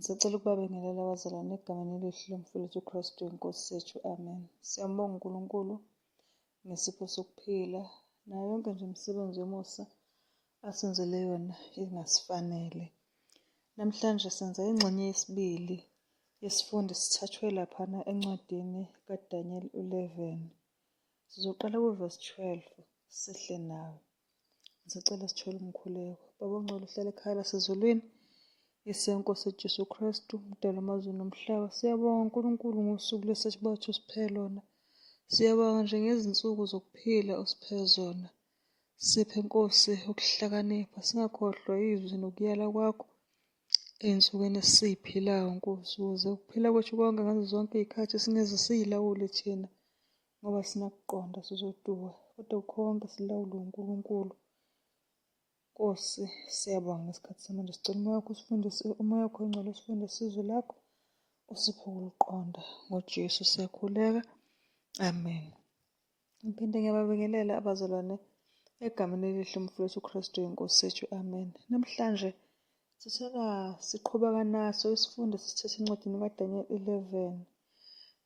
Ngisacela ukubabingelela abazalwane egameni elihle lomfowethu uKristu inkosi sethu, amen. Siyambonga uNkulunkulu ngesipho sokuphila nayo yonke nje imisebenzi yomusa asenzele yona ingasifanele. Namhlanje senza ingxenye yesibili yesifundo sithathwe laphana encwadini kaDaniel 11. Sizoqala kuverse 12 sihle nawe. Ngisacela sithole umkhuleko. Baba ongcwele uhlale ekhaya lasezulwini. Isenkosi Jesu Kristu, mdala amazulu nomhlaba. Siyabonga uNkulunkulu ngosuku lwesithathu usiphe lona. Siyabonga nje ngezinsuku zokuphila usiphe zona. Siphe Nkosi ukuhlakanipha, singakhohlwa izwi nokuyala kwakho ey'nsukwini esiy'philayo Nkosi, ukuze ukuphila kwethu konke ngazo zonke iy'khathi singeze siy'lawule thina ngoba sinakuqonda sizoduka, kodwa konke silawulwe uNkulunkulu. Nkosi, siyabonga ngesikhathi samanje sicela umoya wakho usifundise, umoya wakho ongcwele usifundise izwi lakho, usiphe ukuliqonda. NgoJesu siyakhuleka, amen. Ngiphinde ngiyababingelela abazalwane egameni elihle umfowethu uKristu inkosi sethu, amen. Namhlanje siqhubeka naso isifundo sithethe encwadini kaDaniel 11.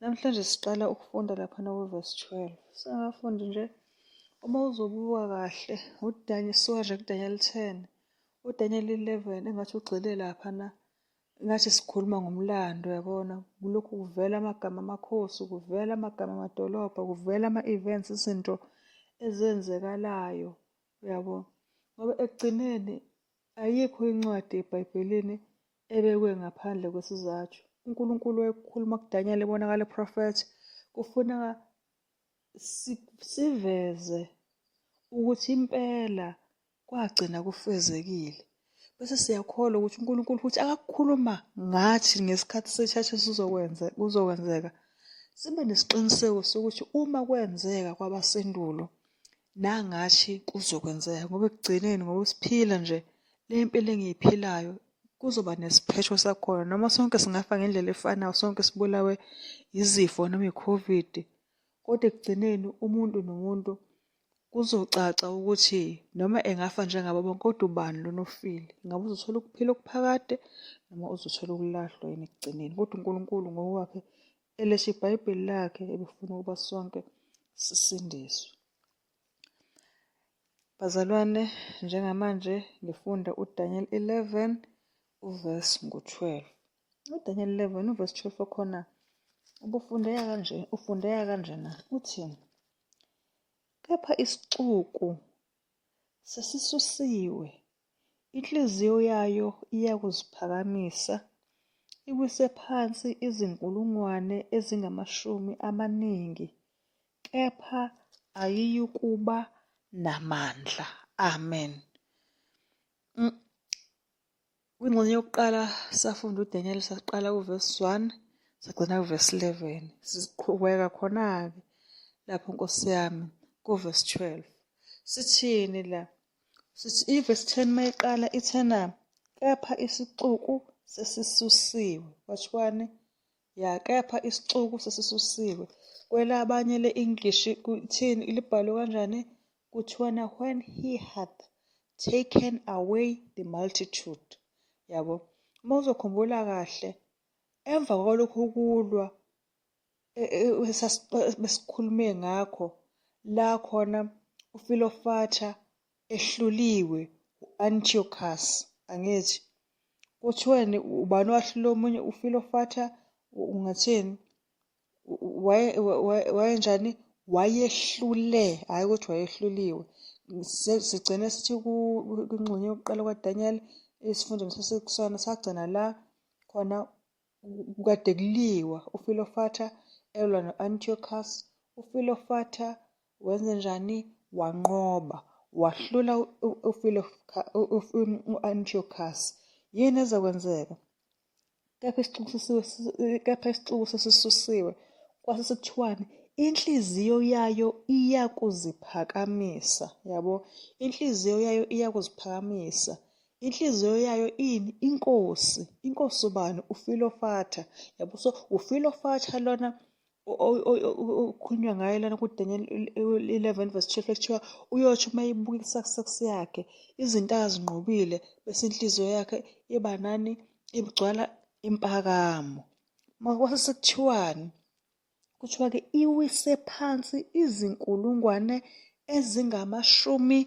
Namhlanje siqala ukufunda laphana kuverse 12. Singafundi nje uma uzobuka kahle suka nje kuDaniel 10, uDaniel 11 engathi ugxile laphana, ngathi sikhuluma ngomlando, yabona, kulokhu kuvela amagama amakhosi, kuvela amagama amadolobha, kuvela ama-events, izinto ezenzekalayo, uyabo. Ngoba ekugcineni ayikho incwadi eBhayibhelini ebekwe ngaphandle kwesizathu. uNkulunkulu wayekhuluma kuDaniel ebonakala eProfethi, kufuneka siveze ukuthi impela kwagcina kufezekile. Bese siyakholwa ukuthi uNkulunkulu futhi akakukhuluma ngathi ngesikhathi sethathu kuzokwenzeka. Sibe nesiqiniseko sokuthi uma kwenzeka kwabasendulo nangathi kuzokwenzeka, ngoba ekugcineni ngoba siphila nje le mpilo engiyiphilayo kuzoba nesiphetho sakhona. Noma sonke singafa ngendlela efanayo, sonke sibulawe izifo noma i-COVID, kodwa ekugcineni umuntu nomuntu kuzocaca ukuthi noma engafa njengabo bonke, kodwa ubani lona ofile. Ngabe uzothola ukuphila okuphakade noma uzothola ukulahlwa yini ekugcineni. Kodwa uNkulunkulu ngokwakhe elesha iBhayibheli lakhe ebefuna ukuba sonke sisindiswe. Bazalwane, njengamanje ngifunda uDaniel 11 uverse ngo-12. uDaniel 11 uverse 12 okhona ufundeka kanjena, uthini? Kepha isixuku sesisusiwe, inhliziyo yayo iyakuziphakamisa, iwise phansi izinkulungwane ezingamashumi amaningi, kepha ayiyukuba namandla. Amen. Kwingxenye yokuqala safunda uDaniel, saqala kuverse 1 sagcina kuverse 11. Siqhubeka khona-ke lapho Nkosi yami kuverse 12. Sithini la? Sithi iverse 10 mayiqala ithena, kepha isixuku sesisusiwe. Wathiwani? Ya, kepha isixuku sesisusiwe. Kwelabanye le-English kuthini? Libhalwe kanjani? Kuthiwana, when he hath taken away the multitude. Yabo, uma uzokhumbula kahle, emva kwalokhu kulwa besikhulume ngakho, la khona uFilofatha ehluliwe u-Antiochus, angithi kuthiweni ubani owahlula omunye? UFilofatha ungathini? Wayenjani? Wayehlule, hhayi ukuthi wayehluliwe. Sigcine sithi kwingxenye yokuqala kwaDaniel isifundweni sasekusona sagcina la khona kade kuliwa uFilofatha elwa no-Antiochus. uFilofatha wenze njani? Wanqoba, wahlula u-Antiochus. Yini ezokwenzeka? Kepha isixuku sesisusiwe, kwase sekuthiwani? Inhliziyo yayo iyakuziphakamisa. Yabo, inhliziyo yayo iyakuziphakamisa. Inhliziyo yayo ini? Inkosi. Inkosi ubani? uFilofatha. Yabo, so uFilofatha lona okhulunywa ngayo lana kuDaniel 11 verse 12 kuthiwa uyothi uma ibuka i-success yakhe, izinto azinqobile, bese inhliziyo yakhe iba nani? Igcwala impakamo. Makwase sekuthiwani? Kuthiwa-ke iwise phansi izinkulungwane ezingamashumi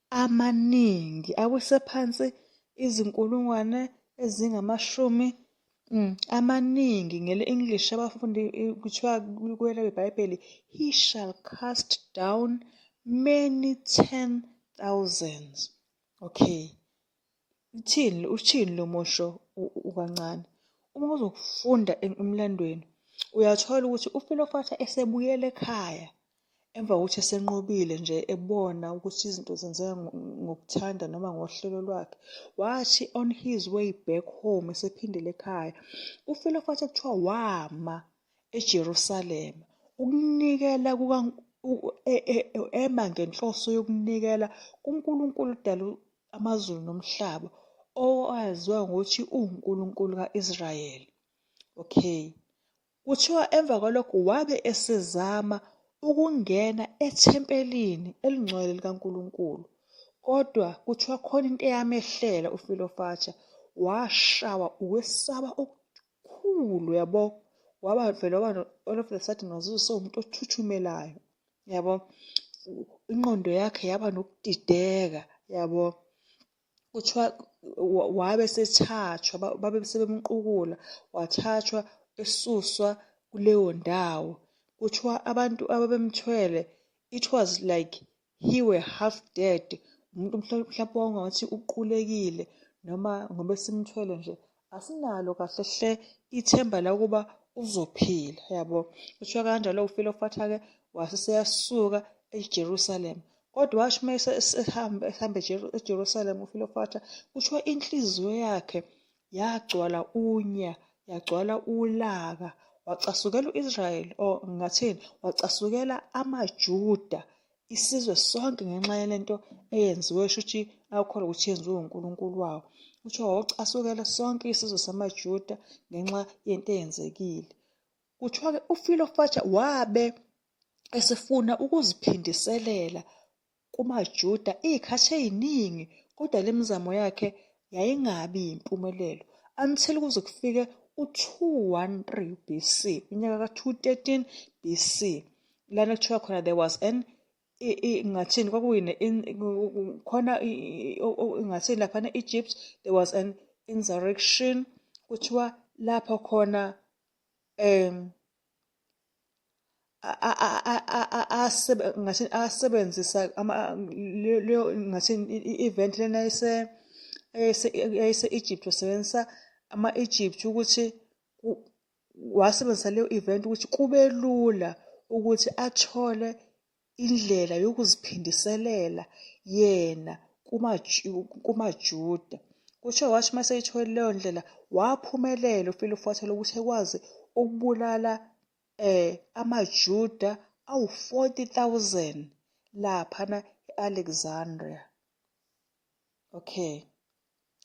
amaningi. Awise phansi izinkulungwane ezingamashumi amaningi. Ngele-English abafundi kuthiwa kwelo iBhayibheli, he shall cast down many 10,000s. Okay. Uthini lo musho ukancane? Uma uzokufunda emlandweni, uyathola ukuthi uFilofatha esebuyele ekhaya emva kokuthi esenqobile nje ebona ukuthi izinto zenzeka ngokuthanda noma ngohlelo lwakhe. Wathi on his way back home esephindele ekhaya, uFilofatha kuthiwa wama eJerusalema ukunikela ema ngenhloso yokunikela kuNkulunkulu odala amazulu nomhlaba, owaziwa ngokuthi uNkulunkulu ka-Israyeli. Okay. Kuthiwa emva kwalokho wabe esezama ukungena ethempelini elingcwele likaNkulunkulu. Kodwa kuthiwa khona into eyamehlela uFilofatha, washawa ukwesaba okukhulu, yabo. Waba vele all of a sudden wazizwa sewumuntu othuthumelayo, yabo. Ingqondo yakhe yaba nokudideka, yabo. Kuthiwa wabe sethathwa, babe sebemqukula, wathathwa esuswa kuleyo ndawo. Kuthiwa abantu ababemthwele, it was like he were half dead. Umuntu mhlawumbe wangathi uqulekile, noma ngoba simthwele nje asinalo kahle hle ithemba lakuba uzophila, yabo. Kuthiwa kanjalo uFilofatha-ke waseseyasuka eJerusalema. Kodwa washo uma esehamba eJerusalema uFilofatha, kuthiwa inhliziyo yakhe yagcwala unya, yagcwala ulaka, wacasukela u-Israyeli, or ngingathini, wacasukela amaJuda, isizwe sonke ngenxa yalento eyenziwe, shuthi akholwa ukuthi yenziwe uNkulunkulu wawo. Kuthiwa wawucasukela sonke isizwe samaJuda ngenxa yento eyenzekile. Kuthiwa-ke uFilofatha wabe esefuna ukuziphindiselela kumaJuda iy'khathi ey'ningi, kodwa le mizamo yakhe yayingabi yimpumelelo until kuze kufike u-213 BC, unyaka ka-213 BC. Lana kuthiwa khona there was ngathini kwakuyini khona ngathini laphana e-Egypt there was an insurrection. Kuthiwa lapho khona asebenzisa i-event lena yayise-Egypt, wasebenzisa ama-Egypt ukuthi wasebenzisa leyo event ukuthi kube lula ukuthi athole indlela yokuziphindiselela yena kumaJuda. Kuthiwa wathi uma seyithole leyo ndlela waphumelela uFilofatha lokuthi ekwazi ukubulala amaJuda awu-40,000 laphana e-Alexandria. Okay.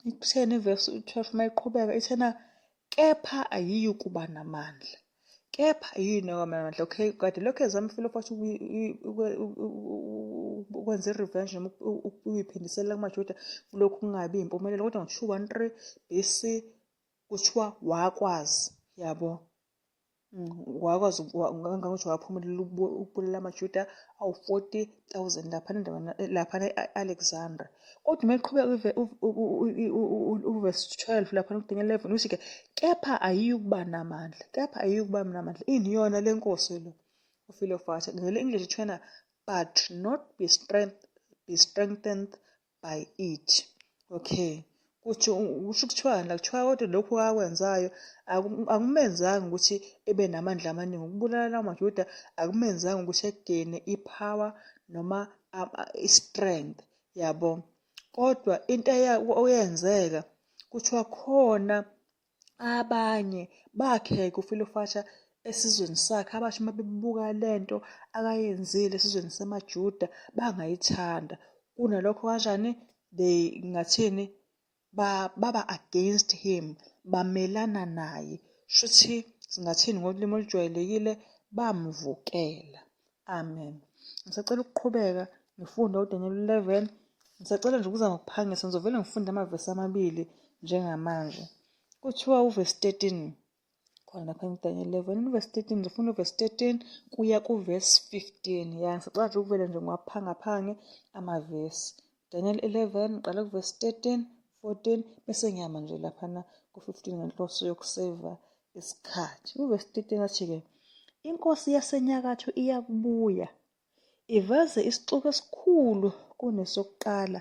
Ikutheni ivesi 12 uma iqhubeka ithena, kepha ayiyukuba namandla. Kepha ayiyukuba namandla. Okay, kade lokhu ezama uFilofatha ukwenza i-revenge noma ukuyiphindiselela kumaJuda, kulokhu kungabi impumelelo. Kodwa ngo-213 BC kuthiwa wakwazi, yabo. Wakwazi kangangokuthi waphumelela ukubulala amaJuda awu-40,000 laphana e-Alexandria. Kodwa uma iqhubeka uvesi 12 laphana kudinga 11 uthi-ke, kepha ayiyukuba namandla. Kepha ayiyukuba namandla. Iniyona le nkosi lo uFilofatha. Ngele-English ithwena, but not be strengthened by it. Okay. Kusho ukuthiwani la, kuthiwa kodwa lokhu akwenzayo akumenzanga ukuthi ebe namandla amaningi. Ukubulala lawo maJuda akumenzanga ukuthi egene ipower noma i-strength, yabo. Kodwa into oyenzeka kuthiwa khona abanye bakheka uFilofatha esizweni sakhe, abasho uma bebuka lento akayenzile esizweni samaJuda bangayithanda. Kunalokho kanjani, ngathini, baba against him, bamelana naye. Shuthi singathini ngolimi olujwayelekile, bamvukela. Amen. Ngisacela ukuqhubeka ngifunda uDaniel 11. Ngisacela nje ukuzama ukuphangisa, ngizovele ngifunde amavesi amabili njengamanje. kuthiwa uverse 13 khona lapha eDaniel 11 uverse 13 ngifuna uverse 13 kuya kuverse 15 ya ngisacela nje ukuvela nje ngaphangaphange amavesi Daniel 11 ngiqala kuverse 13 14 bese ngiyama nje laphana ku15 ngenhloso yokuseva isikhathi uverse 13 athi-ke inkosi yasenyakatho iyakubuya iveze isixuku esikhulu kunesokuqala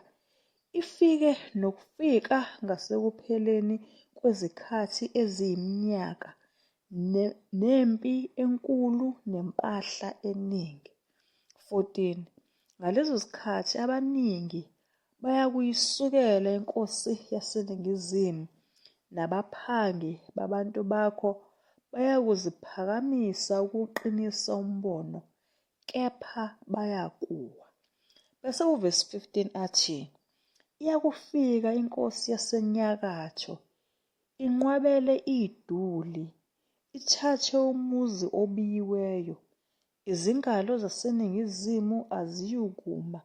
ifike nokufika ngasekupheleni kwezikhathi eziyiminyaka nempi enkulu nempahla eningi 14 ngalezo zikhathi abaningi bayakuyisukela inkosi yaseningizimu nabaphangi babantu bakho bayakuziphakamisa ukuqinisa umbono kepha bayakuwa bese uverse 15 athi iyakufika inkosi yasenyakatho inqwabele iduli ithathe umuzi obiyiweyo izingalo zaseningizimu aziyukuma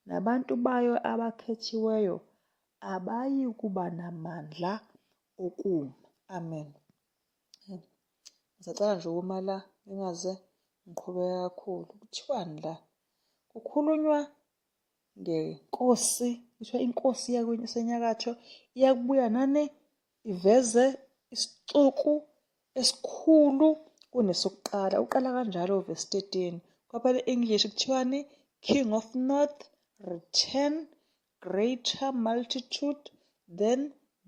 nabantu bayo abakhethiweyo abayikuba namandla okuma amen ngisacala nje ukuma la ngingaze ngiqhubeka kakhulu kuthiwani la kukhulunywa ngenkosi kuthiwa inkosi yasenyakatho iyakubuya nane iveze isixuku esikhulu kunesokuqala uqala kanjalo verse 13 kwaphela English kuthiwani King of North return greater multitude than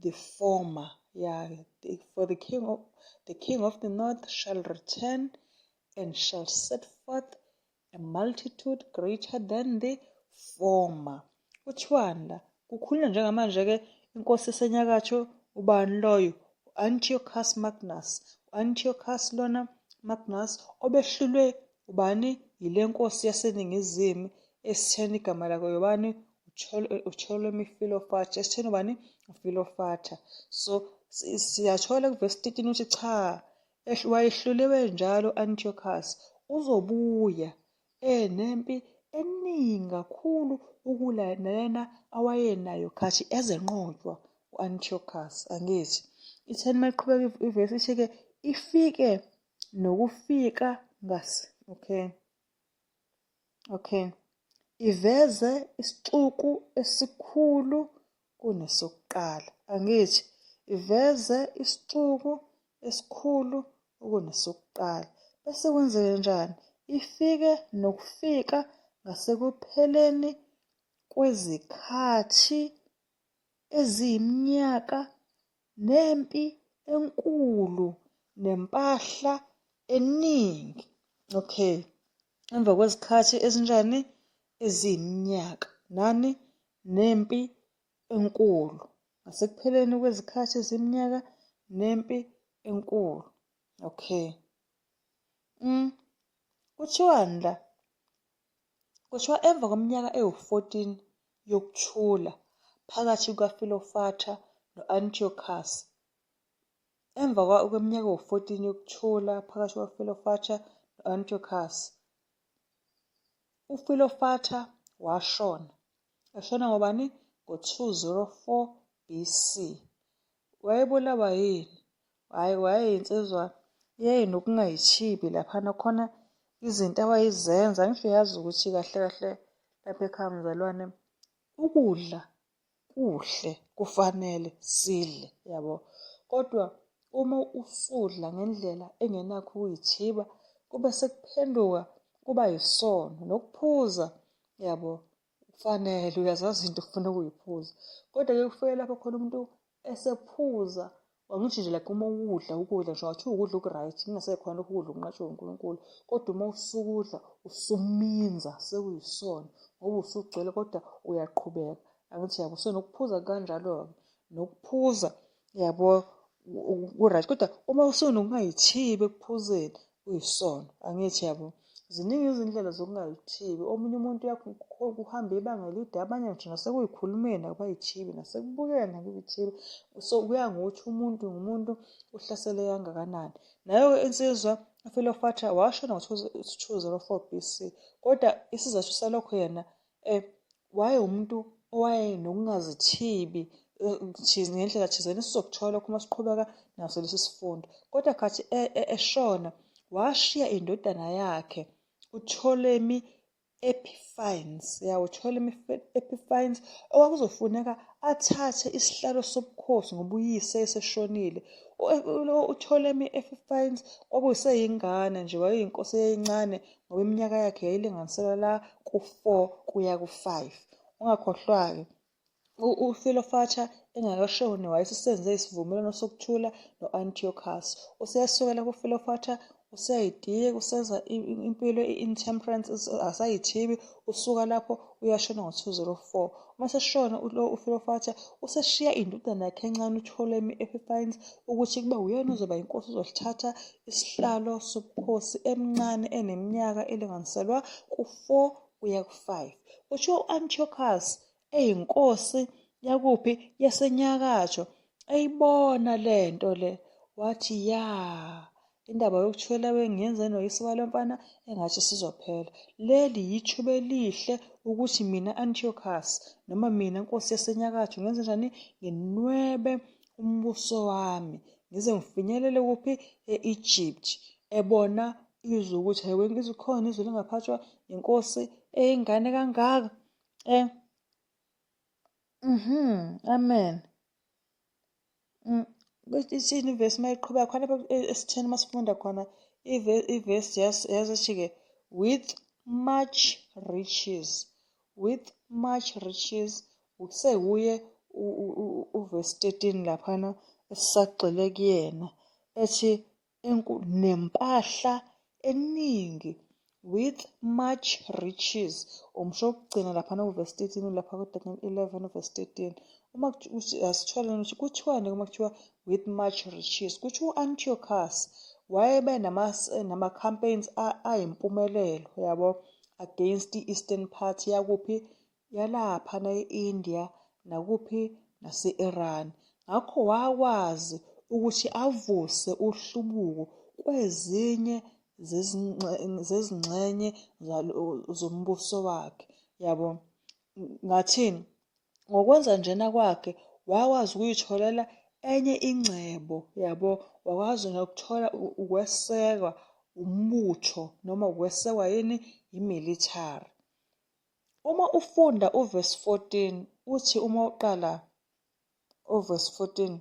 the former for the king of the north shall return and shall set forth a multitude greater than the former kuthiwani la kukhulunywa njengamanje ke inkosi yasenyakatho ubani loyo Antiochus Magnus Antiochus lona Magnus obehlulwe ubani yile nkosi yaseningizimu esitheni igama lakhe yobani uPtolemy Philopator esitheni ubani uPhilopator so siyathola kuverse 13 uthi cha wayehluliwe njalo Antiochus uzobuya nempi eningi kakhulu ukulanena awayenayo khathi ezenqotshwa uAntiochus angithi itheni mayiqhubeka iverse ithi-ke ifike nokufika okay iveze isixuku esikhulu kunesokuqala angithi iveze isixuku esikhulu kunesokuqala bese kwenzeke njani ifike nokufika ngasekupheleni kwezikhathi eziyiminyaka nempi enkulu nempahla eningi okay emva kwezikhathi ezinjani eziyiminyaka nani nempi enkulu ngasekupheleni kwezikhathi eziyiminyaka nempi enkulu okay kuthiwani la kuthiwa emva kweminyaka ewu14 yokuthula phakathi kukaPhilopator noAntiochus emva kweminyaka ewu14 yokuthula phakathi kukaPhilopator noAntiochus uPhilopator washona ngobani ngo204 BC wayebulawa yini wayeyinsizwa yayinokungayithibi laphana khona izinto awayizenza ngisho yazi ukuthi kahle kahle lapha ekhaya mzalwane ukudla kuhle kufanele sidle yabo kodwa uma usudla ngendlela engenakho ukuyithiba kube sekuphenduka kuba yisono nokuphuza yabo kufanele uyazazi into ufuna ukuyiphuza kodwa ke kufike lapho khona umuntu esephuza wangithi nje like uma ukudla nje wathi ukudla okuright kungasekhona ukudla okunqatshwe uNkulunkulu kodwa uma usukudla usuminza sekuyisono ngoba usugcwele kodwa uyaqhubeka angithi yabo nokuphuza kanjalo nokuphuza yabo kuright kodwa uma usunokungayithibi ekuphuzeni kuyisono angithi yabo ziningi izindlela zokungayithibi omunye umuntu ukuhamba ibanga elide abanye nje nasekuyikhulumeni abayithibi nasekubukeni akuyithibi so kuya ngokuthi umuntu ngumuntu uhlasele kangakanani nayo insizwa uPhilopator washona ngo204 BC kodwa isizathu salokho yena waye umuntu owayenokungazithibi ngendlela thizeni esizokuthola uma siqhubeka naso lesi sifundo. Kodwa khathi eshona washiya indodana yakhe uPtolemy Epiphanes, uPtolemy Epiphanes okwakuzofuneka athathe isihlalo sobukhosi ngoba uyise eseshonile. uPtolemy Epiphanes kwakuyiseyingane nje, wayeyinkosi eyayincane ngoba iminyaka yakhe yayilinganiselwa la ku-4 kuya ku-5. Ungakhohlwa-ke uFilofatsha engakashoni wayesesenze isivumelwano sokuthula no-Antiochus. Useyasukela kuFilofatsha useyayitiya usenza impilo i-intemperance, asayithibi. Usuka lapho uyashona ngo-204. Uma seshona uFilofatsha useshiya indodana yakhe encane uPtolemy Epiphanes ukuthi kube uyena ozoba inkosi uzosithatha isihlalo sobukhosi emncane eneminyaka elinganiselwa ku-4 kuya ku-5. Kusho u-Antiochus eyinkosi yakuphi yasenyakatho eyibona lento le wathi indaba yokuthwela bengiyenze noyise walo mfana engathi sizophela. Leli yithuba elihle ukuthi mina Antiochus noma mina nkosi yasenyakatho ngenze njani, nginwebe umbuso wami ngize ngifinyelele kuphi e-Egypt. Ebona izwe ukuthi hayiwe izikhona izwe lingaphathwa inkosi eyingane kangaka. Amen. Ithini ivesi mayiqhubeka khona lapha esitheni masifunda khona ivesi yazithi-ke with much riches sekuye uvesi 13 laphana esisagxile kuyena ethi nempahla eningi with much riches. Umsho ukugcina laphana kuvesi 13 lapha ku-Daniel 11 uvesi 13. Uma asithole ukuthi kuthiwani uma kuthiwa with much riches, kuthiwa u-Antiochus wayebe nama-campaigns ayimpumelelo yabo against i-Eastern Party yakuphi yalaphana e-India nakuphi nase-Iran. Ngakho wakwazi ukuthi avuse uhlubuko kwezinye zezingxenye zombuso wakhe yabo. Ngathini? Ngokwenza njena kwakhe wakwazi ukuyitholela enye ingcebo yabo, wakwazi nokuthola ukwesekwa umbutho noma ukwesekwa yini imilitary. Uma ufunda uvesi 14 uthi, uma uqala uvesi 14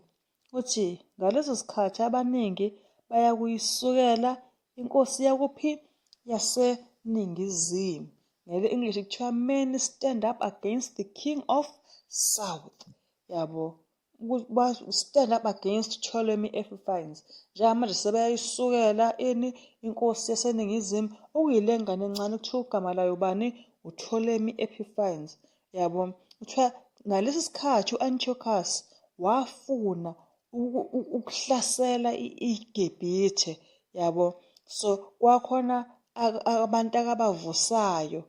uthi ngaleso sikhathi abaningi baya kuyisukela inkosi yakuphi yaseningizimu. Ngele-English kuthiwa many stand up against the king of south yabo, stand up against Ptolemy Epiphanes. Njengamanje sebeyayisukela inkosi yaseningizimu okuyile ngane encane kuthiwa ugama layo bani, uPtolemy Epiphanes yabo. Kuthiwa ngalesi sikhathi u-Antiochus wafuna ukuhlasela iGibhithe yabo. So kwakhona abantu akabavusayo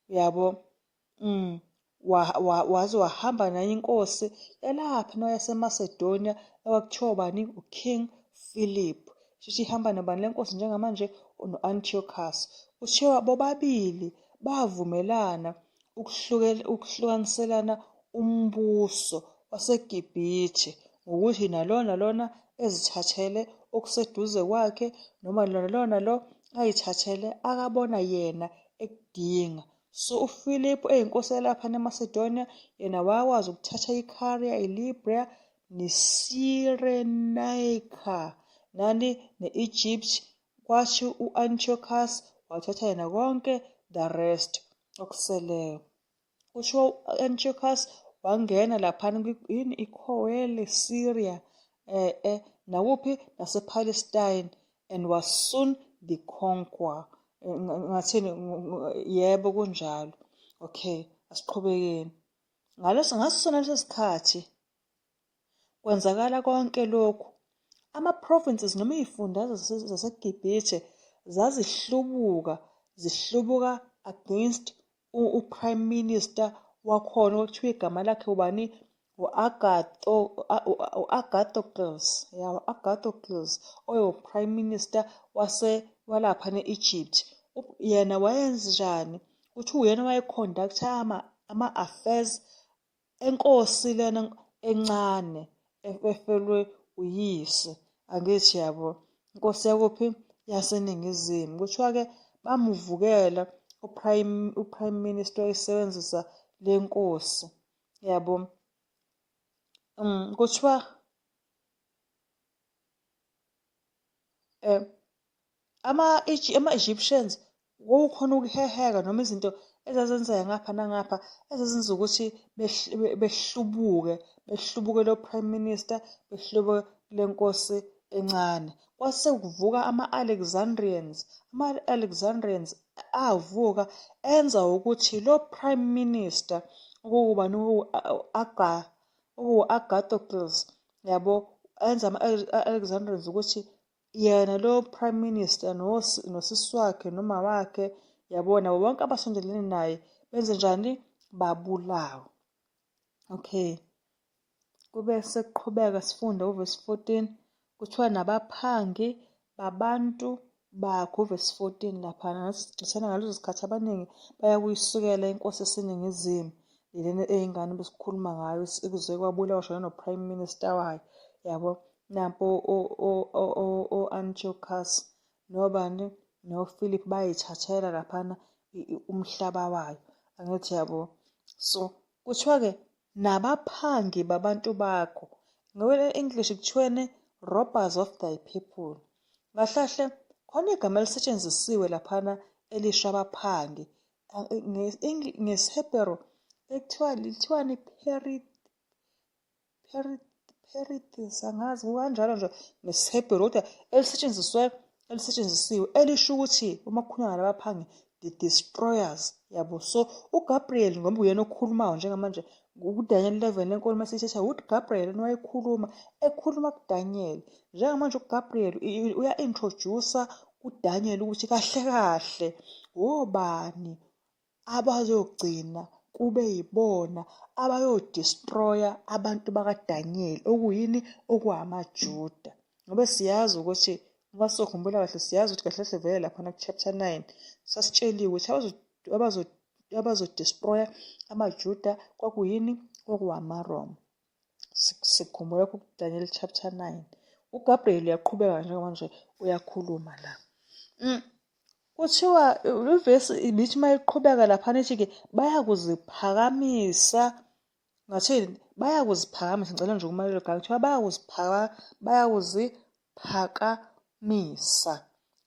yabo. Waze wahamba naye inkosi yalapha yasemacedonia okwakuthiwa bani, uKing Philip. Shuthi ihamba nobani le nkosi njengamanje, no-Antiochus. Kuthiwa bobabili bavumelana ukuhlukaniselana umbuso waseGibhithe ngokuthi nalona ezithathele okuseduze kwakhe noma lona lo ayithathele akabona yena ekudinga. So uPhilip eyinkosi yalapha eMacedonia yena wakwazi ukuthatha iCaria, iLibya neCyrenaica ne-Egypt. Kwathi u-Antiochus wathatha yena konke the rest okuseleyo. Kusho u-Antiochus wangena laphana iKowele, Syria nakuphi nasePalestine and was soon the conqueror. Ngathini? Yebo kunjalo. Okay, asiqhubekeni. Ngaso sona leso sikhathi kwenzakala konke lokhu, ama-provinces noma iy'fundazwe zaseGibhithe zihlubuka against u-prime minister wakhona okuthiwa igama lakhe ubani, u-Agathocles. u-Agathocles oyo-prime minister walapha ne-Egypt. Yena wayenza njani? Uthi uyena wayeconductor ama-affairs enkosi lena encane efelwe uyise. Angithi yabo, inkosi yakuphi yaseNingizimu. Kuthiwa-ke bamuvukela uprime minister wayesebenzisa le nkosi yabo. Kuthiwa ama-Egyptians kukhona ukuheheka noma izinto ezazenzeka ngapha nangapha ezazenza ukuthi behlubuke lo prime minister, behlubuke le nkosi encane. Kwase kuvuka ama-Alexandrians avuka enza ukuthi lo prime minister Agathocles yabo, enza ama-Alexandrians ukuthi yena lo prime minister nosisi wakhe noma wakhe yabona bonke abasondelene naye benze njani, babulawa. Okay, kube sekuqhubeka sifunda uvesi 14 kuthiwa nabaphangi babantu bakhe, uvesi 14 laphana ngasigcithana ngaleso sikhathi abaningi baya kuyisukela inkosi eseNingizimu lena eyingane besikhuluma ngayo ukuze kwabulawa shona no-prime minister wayo yabo. Nampo o-Antiochus nobani noPhilip bayithathela laphana umhlaba wayo. Angithi yabo. So kuthiwa-ke nabaphangi babantu bakho, ngokwe-English kuthiweni robbers of thy people. Kahle khona igama elisetshenzisiwe laphana elisho abaphangi. NgesiHebheru lithiwani Perites, angazi kanjalo nje ngesiHebheru, kodwa elisetshenzisiwe elisho ukuthi uma kukhulunywa ngalabaphangi, the destroyers yabo. So uGabriel ngoba uyena okhulumayo njengamanje kuDaniel 11 lenkolo masithetha uGabriel ekhuluma kuDaniel. Njengamanje uGabriel uya-introduce kuDaniel ukuthi kahle kahle obani abazogcina kube yibona abayodestroya abantu bakaDaniel, okuyini, okuwamaJuda. Ngoba siyazi ukuthi uma sokhumbula kahle, siyazi ukuthi kahle kahle vele laphana ku-chapter 9 sasitsheliwe ukuthi abazodestroya amaJuda kwakuyini, kwakuwamaRoma. Sikhumbula ku-Daniel chapter 9. uGabriel uyaqhubeka njengamanje uyakhuluma la. Kuthiwa ivesi lithi uma iqhubeka laphana ithi-ke bayakuziphakamisa. Ngathini? Bayakuziphakamisa. Ngicela nje ukumalela igama. Kuthiwa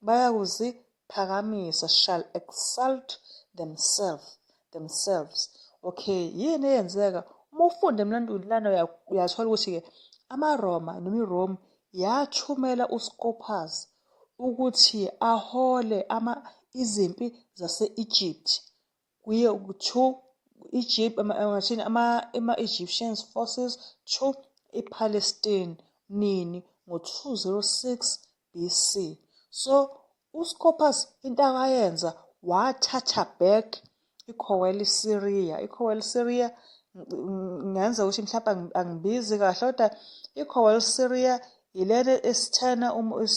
bayakuziphakamisa. Shall exalt themselves. Okay, yini eyenzeka? Uma ufunda emlandweni lana uyathola ukuthi-ke amaRoma noma iRome yathumela uScopas ukuthi ahole izimpi zase-Egypt kuye to Egypt, ama-Egyptian forces to ePalestine nini ngo-206 BC. So uScopas into akayenza wathatha back iCowell Syria. iCowell Syria ngenza ukuthi mhlawumbe angibizi kahle, kodwa iCowell Syria ilena esithena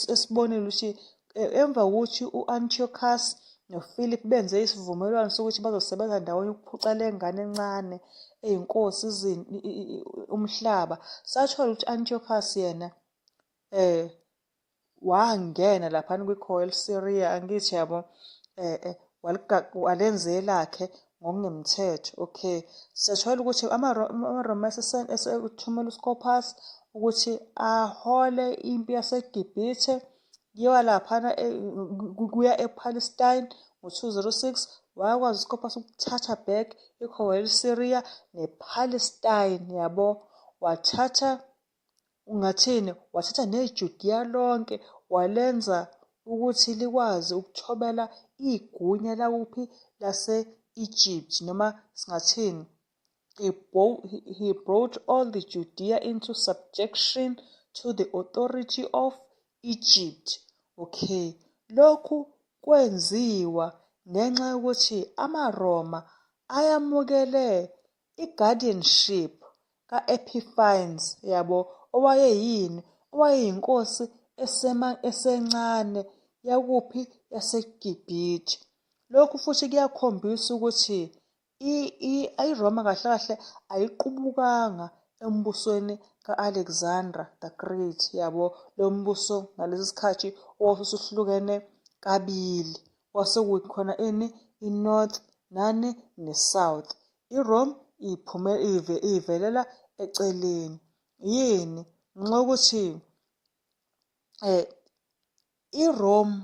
esibonile ukuthi emva kokuthi u-Antiochus noPhilip benze isivumelwano sokuthi bazosebenza ndawonye ukuphuca le ngane encane eyinkosi umhlaba, sathola ukuthi Antiochus yena wangena laphana kwi-Coel Syria, angithi yabo, walenzela-ke ngokungemthetho. Okay, siyathola ukuthi amaRoma esethumela uScopas ukuthi ahole impi yaseGibhithe, yiwa laphana kuya ePalestine ngo-206. Wakwazi uScopas ukuthatha back iCowel Syria nePalestine yabo. Wathatha neJudiya lonke walenza ukuthi likwazi ukuthobela igunya lakuphi lase-Egypt, noma singathini, he brought all the Judea into subjection to the authority of Egypt. Okay, lokhu kwenziwa ngenxa yokuthi amaRoma ayamukele i-guardianship ka-Epiphanes yabo, owayeyinkosi esencane yakuphi, yaseGibhithe. Lokhu futhi kuyakhombisa ukuthi iRoma kahle kahle ayiqubukanga embusweni ka-Alexander the Great, yabo. Lo mbuso ngalesi sikhathi wawusuhlukene kabili, kwasekukhona i-North nani ne-South. IRome ivelela eceleni. Yini? Ngenxa yokuthi iRome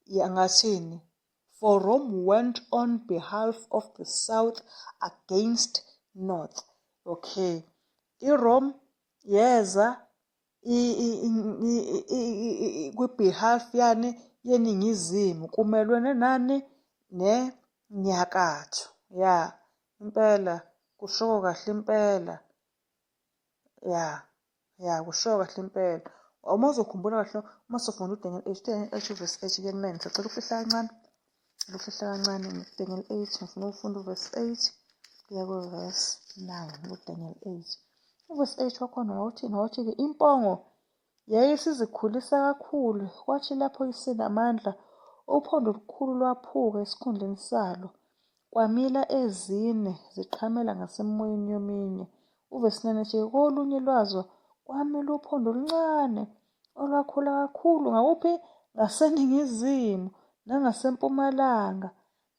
yangathini? For Rome went on behalf of the South against North. Okay. IRome yeza kwi-behalf yani yeningizimu kumelwene nani nenyakatho. Ya, impela kusho kahle impela. Ya, kusho kahle impela. Uma uzokhumbula kahle uma sifunda uDaniel 8 verse 8 kuya ku-9, sicela ufihla kancane. Kancane uDaniel 8 ngifuna ukufunda uverse 8 kuya ku-verse 9 uDaniel 8. Uverse 8 wakhona wawuthini? Wawuthi-ke impongo yayisizikhulisa kakhulu, kwathi lapho isinamandla uphondo olukhulu lwaphuka esikhundleni salo, kwamila ezine ziqhamela ngasemoyeni yominye. Uverse 9 ethi kolunye lwazo kwamila uphondo oluncane olwakhula kakhulu. Ngakuphi? Ngaseningizimu nangasempumalanga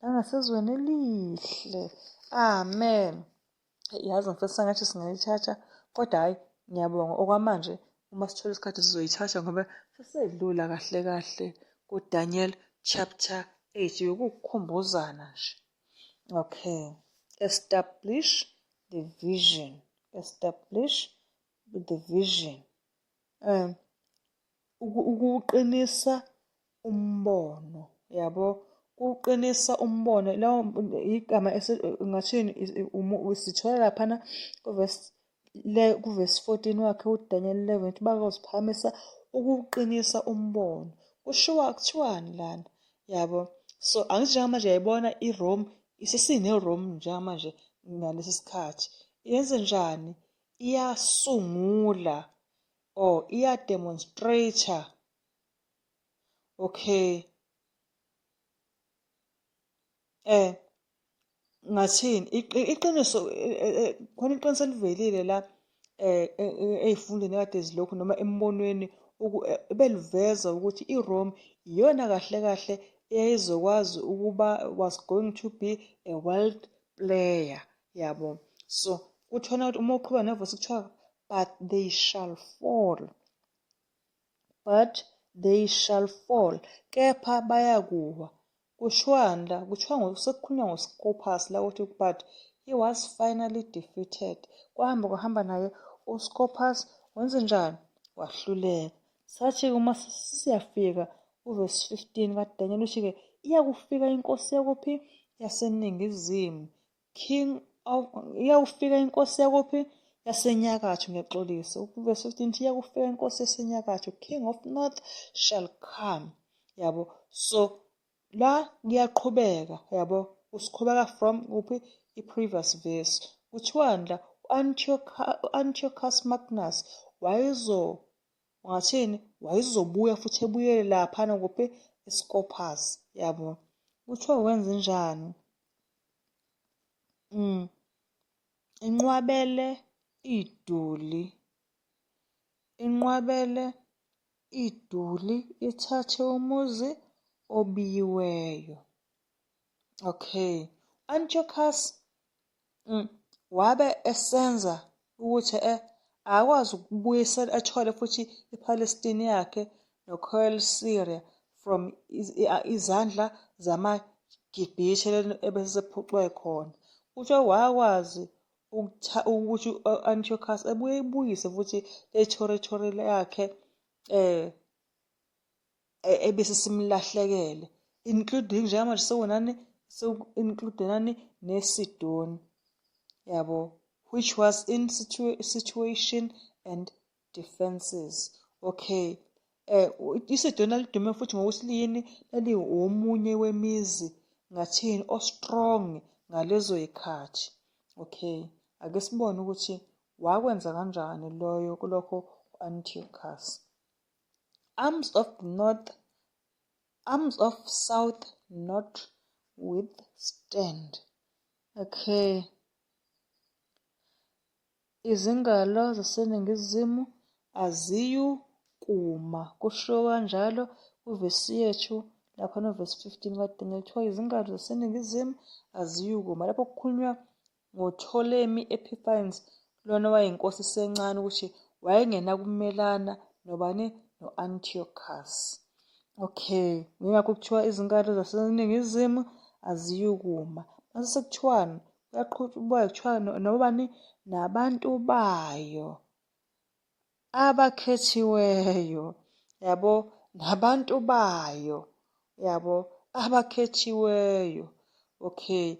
nangasezweni elihle. Amen. Yazi ngifisa ngathi singayithatha, kodwa hhayi, ngiyabonga okwamanje uma sithola isikhathi sizoyithatha ngoba sesedlula kahle kahle kuDaniel chapter 8. Bekukukhumbuzana nje. Okay. Establish the vision. Establish the vision. Ukuqinisa umbono, yabo. Ukuqinisa umbono, lawo igama ngathini sithola laphana kuverse 14 wakhe uDaniel 11 ethi bakuziphakamisa ukuqinisa umbono. Kuthiwani lana, yabo. So angithi njengamanje yayibona iRome isesineRome njengamanje ngalesi sikhathi. Yenze njani? Iyasungula or iya-demonstrate. Okay. Ngathini? Iqiniso khona iqiniso elivelile la ey'fundweni ekade zilokhu noma embonweni beliveza ukuthi iRome iyona kahle kahle eyayizokwazi ukuba was going to be a world player, yabo. So kuthona ukuthi uma uqhuba nevosi kuthiwa but they shall fall. But they shall fall. Kepha bayakuwa. Kuthiwani la? Sekukhulunywa ngoScopas la ukuthi but he was finally defeated. Kwahamba naye uScopas wenze njani? Wahluleka. Sathi uma siyafika uverse 15 kaDaniel uthi-ke iyakufika inkosi yakuphi? Yaseningizimu. Iyakufika inkosi yakuphi? Yasenyakatho, ngiyaxolisa. Uverse 15 ithi iyakufika inkosi yasenyakatho. King of North shall come. Yabo. So la ngiyaqhubeka, yabo. Usiqhubeka from kuphi? I-previous verse. Kuthiwani la? U-Antiochus Magnus ngathini? Wayezobuya futhi ebuyele laphana kuphi? eScopas, yabo. Kuthiwa wenze njani? Inqwabele iduli ithathe umuzi obiyiweyo. Okay. Antiochus wabe esenza ukuthi akwazi ukubuyisela athole futhi iPalestine yakhe noCoile-Syria from izandla zamaGibhithe ebesephucwe khona. Kuthiwa wakwazi ukuthi u-Antiochus ebuye ibuyise futhi le-territory yakhe ebesisimlahlekele, including njengamanje include nani? neSidoni, yabo, which was in situation and defenses. Okay. iSidoni lalidume futhi ngokuthi liyini? Laliwomunye wemizi ngathini? O-strong ngalezo y'khathi. Okay. Ake sibone ukuthi wakwenza kanjani loyo kulokho u-Antiochus. Arms of South not withstand. Okay. izingalo zaseNingizimu aziyukuma. Kusho kanjalo kuvesi yethu lapha novesi 15 kaDaniel kuthiwa izingalo zaseNingizimu aziyukuma. Lapho kukhulunywa ngoPtolemy Epiphanes, lona wayeyinkosi esencane, ukuthi wayengenakumelana nobani? No-Antiochus. Okay, yingakho kuthiwa izingalo zaseNingizimu aziyukuma. Mase sekuthiwani? Kuyaqhubeka kuthiwa nobani? Nabantu bayo abakhethiweyo, yabo, nabantu bayo, yabo, abakhethiweyo. Okay,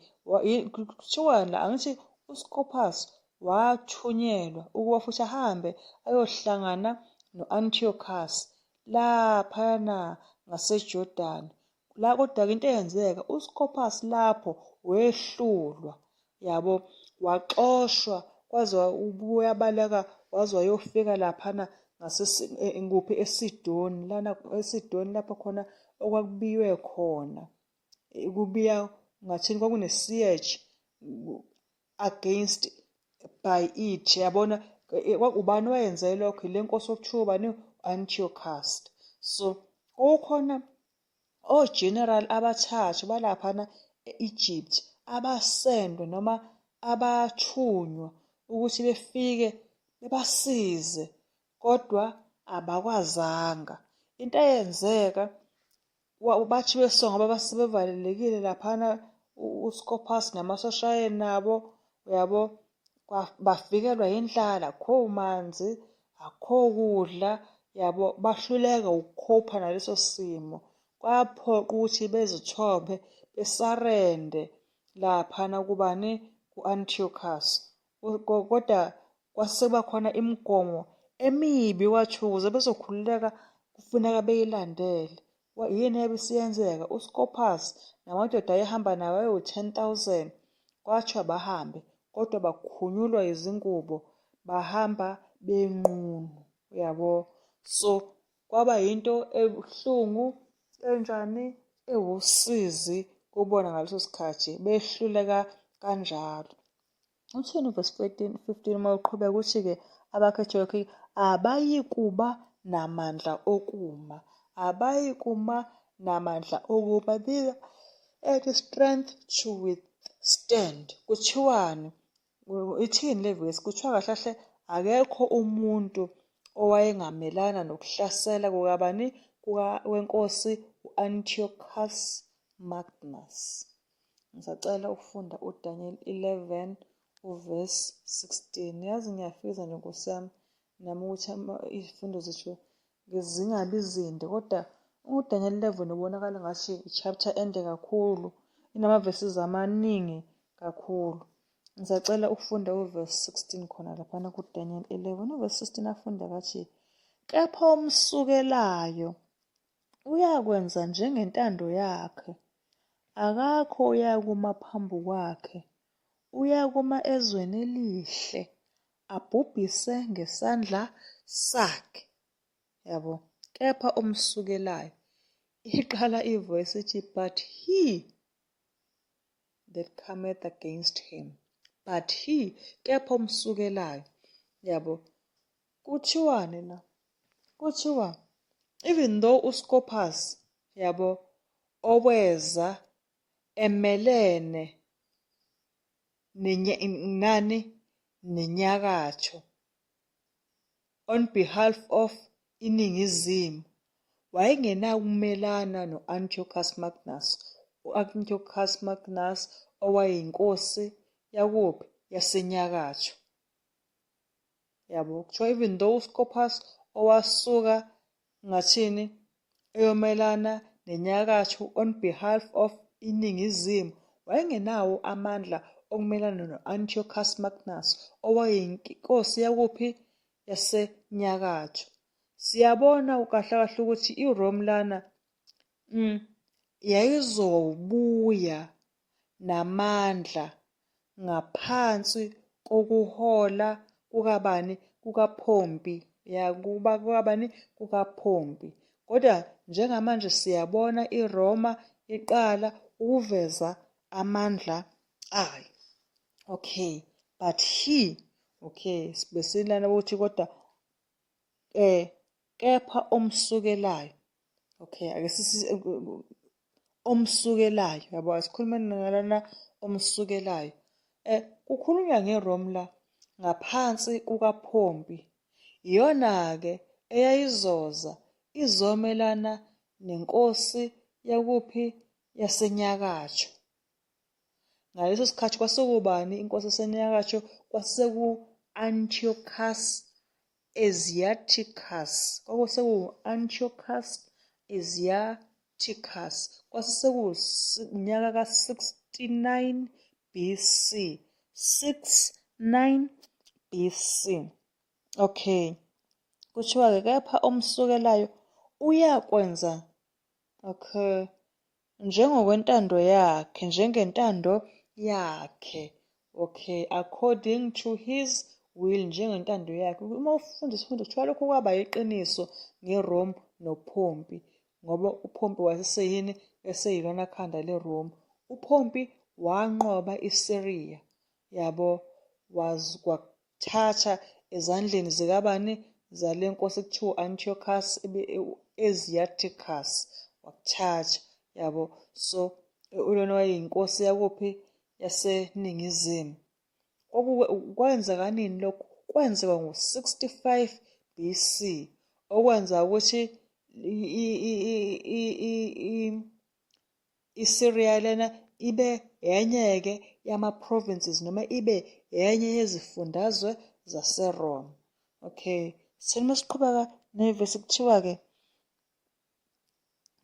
kuthiwani la? Angithi uScopas wathunyelwa ukuba futhi ahambe ayohlangana no-Antiochus laphayana ngaseJordani. La kodwa-ke into eyenzeka, uScopas lapho wehlulwa, yabo, waxoshwa kwaze ubuye abaleka waze wayofika laphana nguphi? eSidoni. Lana eSidoni lapho khona okwakubiwe khona. Kubiya ngathini? Kwakune-siege against by it, yabona. Ubani owayenze lokho? Ile nkosi okuthiwa ubani? U-Antiochus. So kukhona ogeneral abathathu balaphana e-Egypt abasendwe noma abathunywa ukuthi befike bebasize, kodwa abakwazanga. Into eyenzeka, bathi besonga ngoba basebevalelekile laphana uScopas namasosha nabo, yabo, bafikelwa yindlala, akho manzi, akho kudla, yabo, bahluleka ukukhopha naleso simo. Kwaphoqa ukuthi bezithobe besarende laphana kubani? Ku-Antiochus. Kodwa kwaseba khona imigomo emibi kwathiwa ukuze bezokhululeka kufuneka beyilandele. Yini eyabe isiyenzeka? uScopas namadoda ayehamba nawo ayiwu-10,000 kwathiwa bahambe, kodwa bakhunyulwa izingubo, bahamba benqunu, yabo. So kwaba yinto ebuhlungu, enjani, ewusizi kubona ngaleso sikhathi behluleka kanjalo. Uthini uvesi 15 uma uqhubeka uthi-ke abakhethiwe abayikuba namandla okuma, abayikuma namandla okuba, neither any strength to withstand. Kuthiwani? Ithini le vesi? Kuthiwa kahle kahle akekho umuntu owayengamelana nokuhlasela kukabani? Wenkosi u-Antiochus Magnus. Ngisacela ukufunda uDaniel 11 uvesi 16. Yazi ngiyafisa nje Nkosi yami nami ukuthi izifundo zethu zingabi zinde, kodwa uDaniel 11 ubonakala ngathi i-chapter ende kakhulu, inama-verses amaningi kakhulu. Ngisacela ukufunda uvesi 16 khona laphana kuDaniel 11. Uvesi 16 afunda kathi, kepha omsukelayo uyakwenza njengentando yakhe, akakho uyakuma phambi kwakhe, uyakuma ezweni elihle, abhubhise ngesandla sakhe, yabo. Kepha omsukelayo, iqala ivoice ethi, but he that cometh against him, but he, kepha omsukelayo, yabo. Kuthiwani la? Kuthiwa even though uScopas, yabo, oweza emelene nani? Nenyakatho, on behalf of iNingizimu, wayengenakumelana no-Antiochus Magnus. U-Antiochus Magnus owayeyinkosi yakuphi? Yasenyakatho, yabo. Kuthiwa even though uScopas owasuka ngathini? Eyomelana nenyakatho on behalf of iNingizimu, wayengenawo amandla okumelana no-Antiochus Magnus owayeyinkosi yakuphi? Yasenyakatho. Siyabona kahle kahle ukuthi iRome lana yayizobuya namandla ngaphansi kokuhola kukabani? KukaPompey. Kukabani? KukaPompey. Kodwa njengamanje siyabona iRoma iqala ukuveza amandla ayo. Okay, but he Okay, besilana ukuthi kodwa kepha omsukelayo. Okay, ake omsukelayo, yabo asikhulumeni ngalana omsukelayo. Kukhulunywa ngeRome la ngaphansi kukaPompey. Iyona-ke eyayizoza izomelana nenkosi yakuphi yaseNyakatho. Ngaleso sikhathi kwasekubani inkosi yaseNyakatho? Kwaseku-Antiochus Asiaticus. Antiochus Asiaticus. Kwasekunyaka ka-69 BC. 69 BC. Okay. Kuthiwa-ke kepha omsukelayo uyakwenza njengentando yakhe. Okay, according to his will, njengentando yakhe. Uma ufunda isifundo kuthiwa lokhu kwaba yiqiniso ngeRome noPompey, ngoba uPompey waseseyini eseyilona khanda leRome. uPompey wanqoba iSyria, yabo, kwakuthatha ezandleni zikabani zale nkosi ekuthiwa Antiochus Asiaticus, wakuthatha, yabo. So ulona wayeyinkosi yakuphi yaseNingizimu. Kwenzeka nini lokhu? Kwenzeka ngo-65 BC, okwenza ukuthi iSyria lena ibe enye-ke yama-provinces noma ibe enye yezifundazwe zaseRome. Okay, sitheni masiqhubeka nevesi kuthiwa-ke,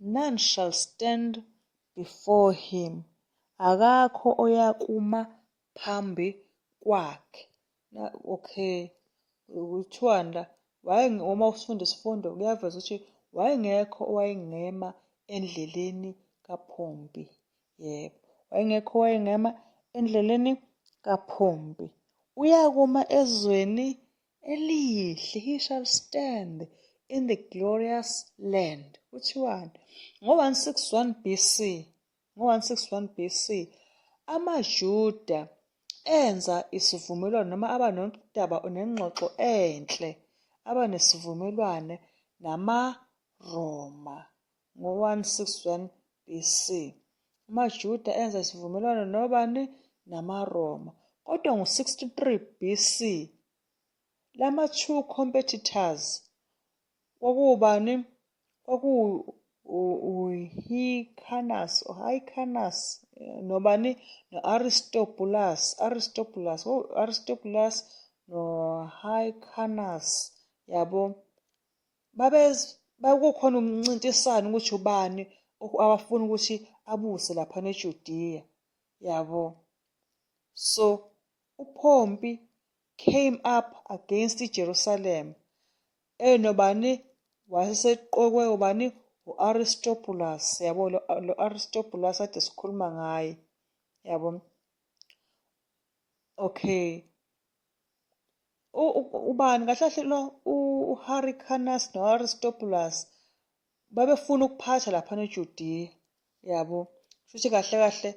none shall stand before him, akakho oyakuma phambi kwakhe. Okay, kuthiwani la, uma usifunda isifundo kuyaveza ukuthi wayengekho owayengema endleleni kaPompey. Yebo, wayengekho owayengema endleleni kaPompey. Uyakuma ezweni elihle, he shall stand in the glorious land. Kuthiwani? Ngo-161 BC, amaJuda enza isivumelwano noma abanodaba nengxoxo enhle, abanesivumelwane namaRoma. Ngo-161 BC amaJuda enza isivumelwano nobani? NamaRoma. Kodwa ngo-63 BC lama two competitors kwakuwubani? Hyrcanus nobani? No-Aristobulus. Aristobulus no-Hyrcanus, yabo. Kukhona umncintiswano ukuthi ubani abafuna ukuthi abuse lapha eJudiya, yabo. So uPompey came up against iJerusalem. Nobani? Wayeseqokwe ubani? U-Aristobulus, yabo. Lo Aristobulus ade sikhuluma ngaye, yabo. Okay, ubani kahle lo uHyrcanus no-Aristobulus babefuna ukuphatha lapha eJudiya, yabo. Futhi kahle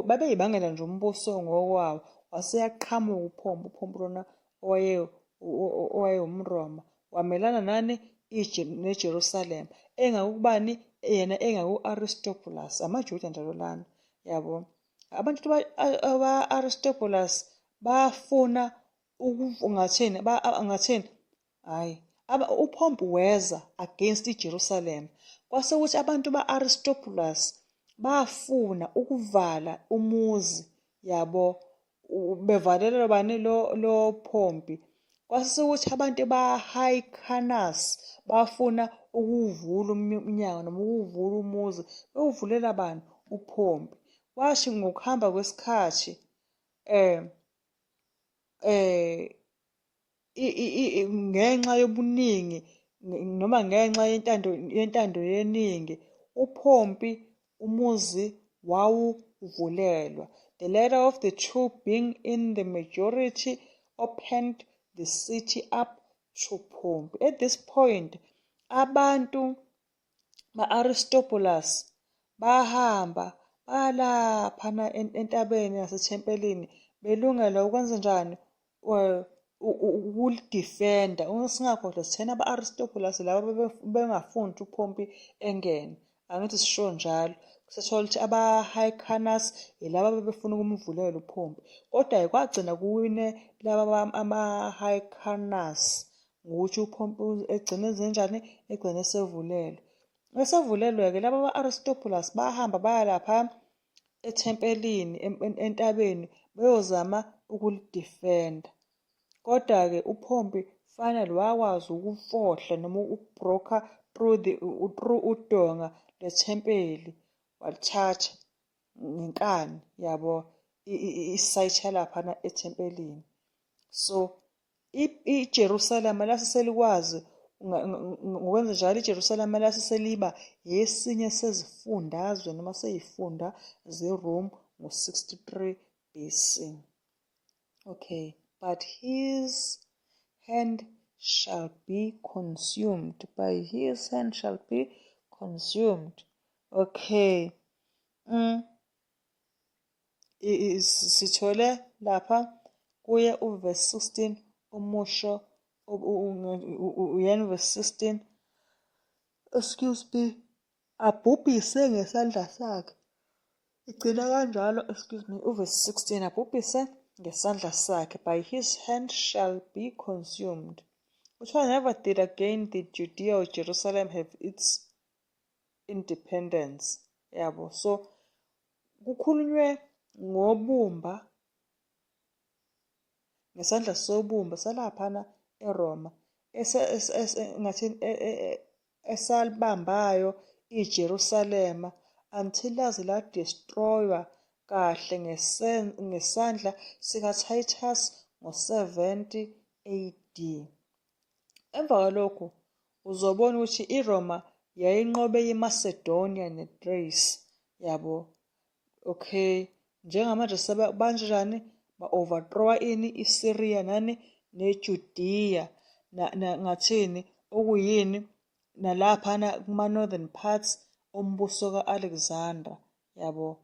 babeyibangela nje umbuso ngokwawo. Waseyaqhamuka uPompey lona owayewumRoma, wamelana nani? neJerusalem. Engakubani? Yena engaku-Aristobulus. AmaJuda njalo lana, yabo. Abantu aba-Aristobulus bafuna ngatheni? Hayi, uPompey weza against iJerusalem. Kwasekuthi abantu ba-Aristobulus bafuna ukuvala umuzi, yabo, bevalela bani? Lo Pompey. Kwasekuthi abantu ba-Hyrcanus bafuna ukuwuvula umnyango noma ukuwuvula umuzi, bewuvulela bani? uPompey. Kwashi ngokuhamba kwesikhathi ngenxa yobuningi noma ngenxa yentando yeningi, uPompey umuzi wawuvulelwa. The latter of the two being in the majority opened the city up to Pompey. At this point, abantu ba-Aristobulus bahamba balaphana entabeni yasethempelini belungela ukwenza njani? ukulidefenda. Singakhohlwa sithena aba-Aristobulus laba bengafuni ukuthi uPompey engene. Angithi sisho njalo. Sithola ukuthi aba-Hyrcanus yilaba bebefuna ukumvulela uPompey. Kodwa kwagcina kuwine laba ama-Hyrcanus ngokuthi uPompey egcine ezenjani, egcine esevulelwe. Esevulelwe-ke laba aba-Aristobulus bahamba baya lapha ethempelini entabeni beyozama ukulidefenda. Kodwa-ke uPompey finally wakwazi ukufohla noma ukubroka through udonga lethempeli walithatha ngenkani yabo isaythi yalaphana ethempelini. So iJerusalema lasiselikwazi ngokwenza njalo iJerusalema lasiseliba esinye sezifundazwe noma seyifunda zeRome ngo-63 BC. Okay, but his hand shall be consumed. By his hand shall be consumed. Okay. Sithole lapha kuye uverse 16 umusho verse 16. Excuse me. Abhubhise ngesandla sakhe. Igcina kanjalo, excuse me, uverse 16 abhubhise ngesandla sakhe. By his hand shall be consumed. Which one never did again did Judea or Jerusalem have its independence. Yabo. So kukhulunywe ngobumba ngesandla sobumba salaphana eRoma ngathi esalibambayo iJerusalema until laze la destroywa kahle ngesandla sikaTitus ngo-70 AD. Emva kwalokho uzobona ukuthi iRoma yayinqobe iMacedonia neThrace. Yabo. Okay, njengamanje sebanjani ba-overthrowa iSyria neJudea ngathini okuyini nalaphana kuma-northern parts ombuso ka-Alexander. Yabo.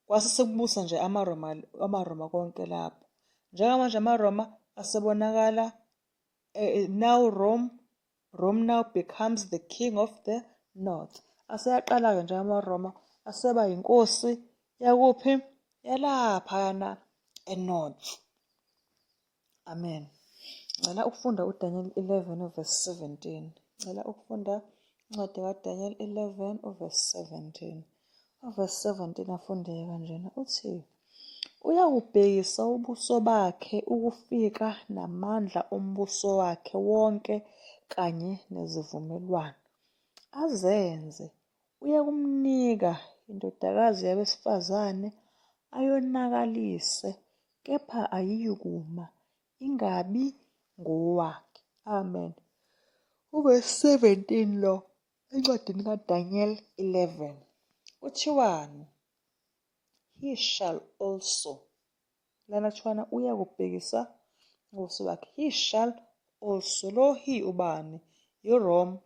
Kwase sekubusa nje amaRoma konke lapho. Njengamanje amaRoma asebonakala now Rome now becomes the king of the north. Aseyaqala-ke nje amaRoma aseba yinkosi yakuphi yalaphayana eNorth. Amen. Ngicela ukufunda uDaniel 11 verse 17. Ngicela ukufunda incwadi kaDaniel 11 verse 17. Verse 17 afundeke kanjena uthi uyakubhekisa ubuso bakhe ukufika namandla ombuso wakhe wonke kanye nezivumelwano azenze. Uyakumnika indodakazi yabesifazane ayonakalise, kepha ayiyukuma ingabi ngowakhe. Amen. Verse 17 lo encwadini kaDaniel 11 uthiwani? He shall also. Lana kuthiwana uyakubhekisa ubuso bakhe. He shall also. Lo he ubani? iRome.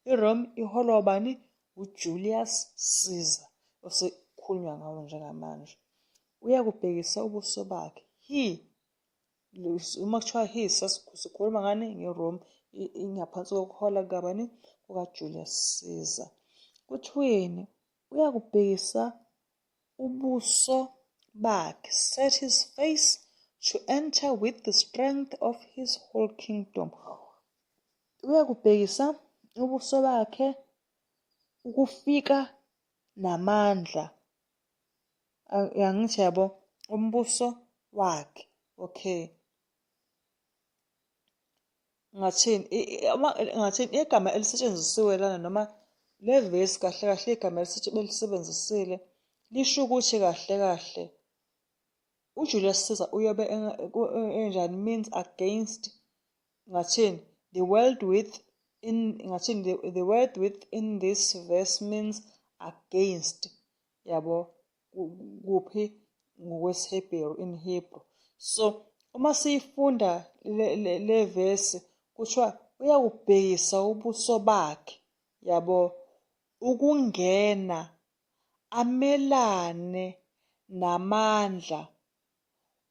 iRome iholwa ubani? uJulius Caesar osekukhulunywa ngawo njengamanje. Uyakubhekisa ubuso bakhe. He, uma kuthiwa he sikhuluma ngani? ngeRome ingaphansi kokuhola kukabani? kukaJulius Caesar. Kuthiweni? Uyakubhekisa ubuso bakhe, set his face to enter with the strength of his whole kingdom. Uyakubhekisa ubuso bakhe ukufika namandla. Angithi yabo umbuso wakhe. Okay. Ngathini igama elisetshenzisiwe lana noma le verse kahle kahle igama belisebenzisile lisho ukuthi kahle kahle uJulius Caesar uyobe enjani, means against ngathini the word within this verse means against. Yabo kuphi ngokwesiHebheru in Hebrew. So uma siyifunda le verse kuthiwa uyakubhekisa ubuso bakhe. Yabo ukungena amelane namandla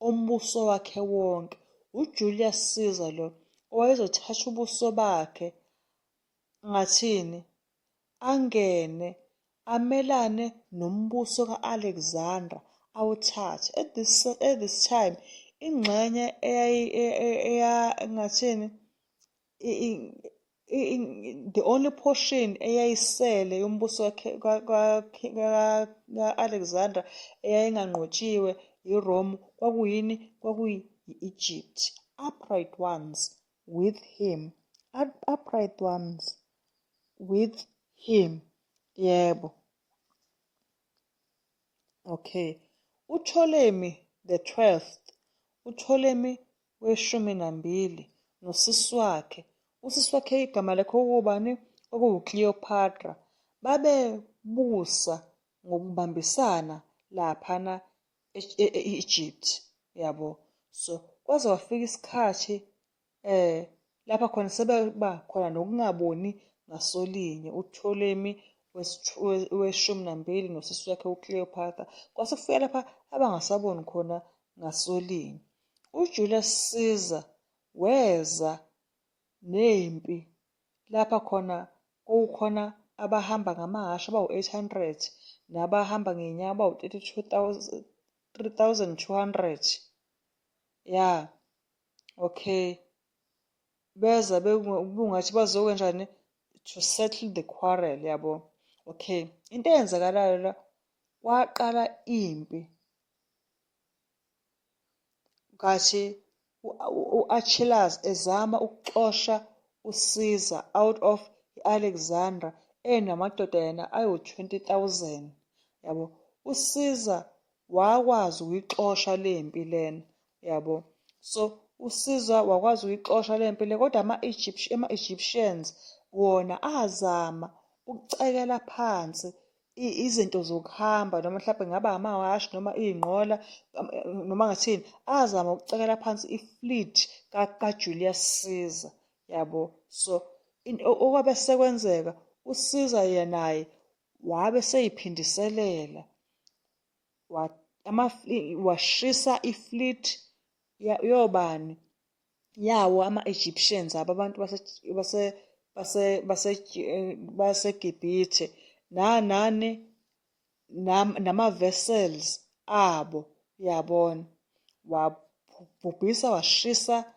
ombuso wakhe wonke. UJulius Caesar lo owayezothatha ubuso bakhe ngathini angene amelane nombuso ka-Alexander awuthathe. At this time ingxenye ngathini the only portion eyayisele yombuso ka-Alexander eyayinganqotshiwe iRome kwakuyini? Kwakuyi-Egypt. Upright ones with him. Upright ones with him. Yebo. Okay. uPtolemy the 12th, uPtolemy we-12 nosisi wakhe. Usisi wakhe igama lakhe ukubani? UCleopatra. Babebusa ngokubambisana laphana e-Egypt. Yabo. So kwaze wafika isikhathi lapha khona sebeba khona nokungaboni ngasolinye. uPtolemy we-12 nosisi wakhe uCleopatra. Kwase kufika lapha abangasaboni khona ngasolinye. uJulius Caesar weza nempi lapha khona kukhona abahamba ngamahhashi abawu-800 nabahamba ngey'nyawo abawu-3,200. Ya. Okay. Beza bungathi bazokwenzani? To settle the quarrel. Yabo. Okay. Into eyenzakalayo la, waqala impi kathi u-Achilles ezama ukuxosha uCaesar out of i-Alexandra enamadoda yena ayi-20,000. Yabo. uCaesar wakwazi ukuyixosha le mpi lena. Yabo. So uCaesar wakwazi ukuyixosha le mpi le, kodwa ama-Egyptians wona azama ukucekela phansi izinto zokuhamba, noma mhlawumbe ngaba amahhashi noma iy'nqola noma ngathini, azama ukucekela phansi i-fleet kaJulius Caesar. Yabo. So okwabe sekwenzeka, uCaesar naye wabe seyiphindiselela washisa i-fleet yobani? Yawo ama-Egyptians abo abantu baseGibhithe nama-vessels abo. Yabona. Wabhubhisa washisa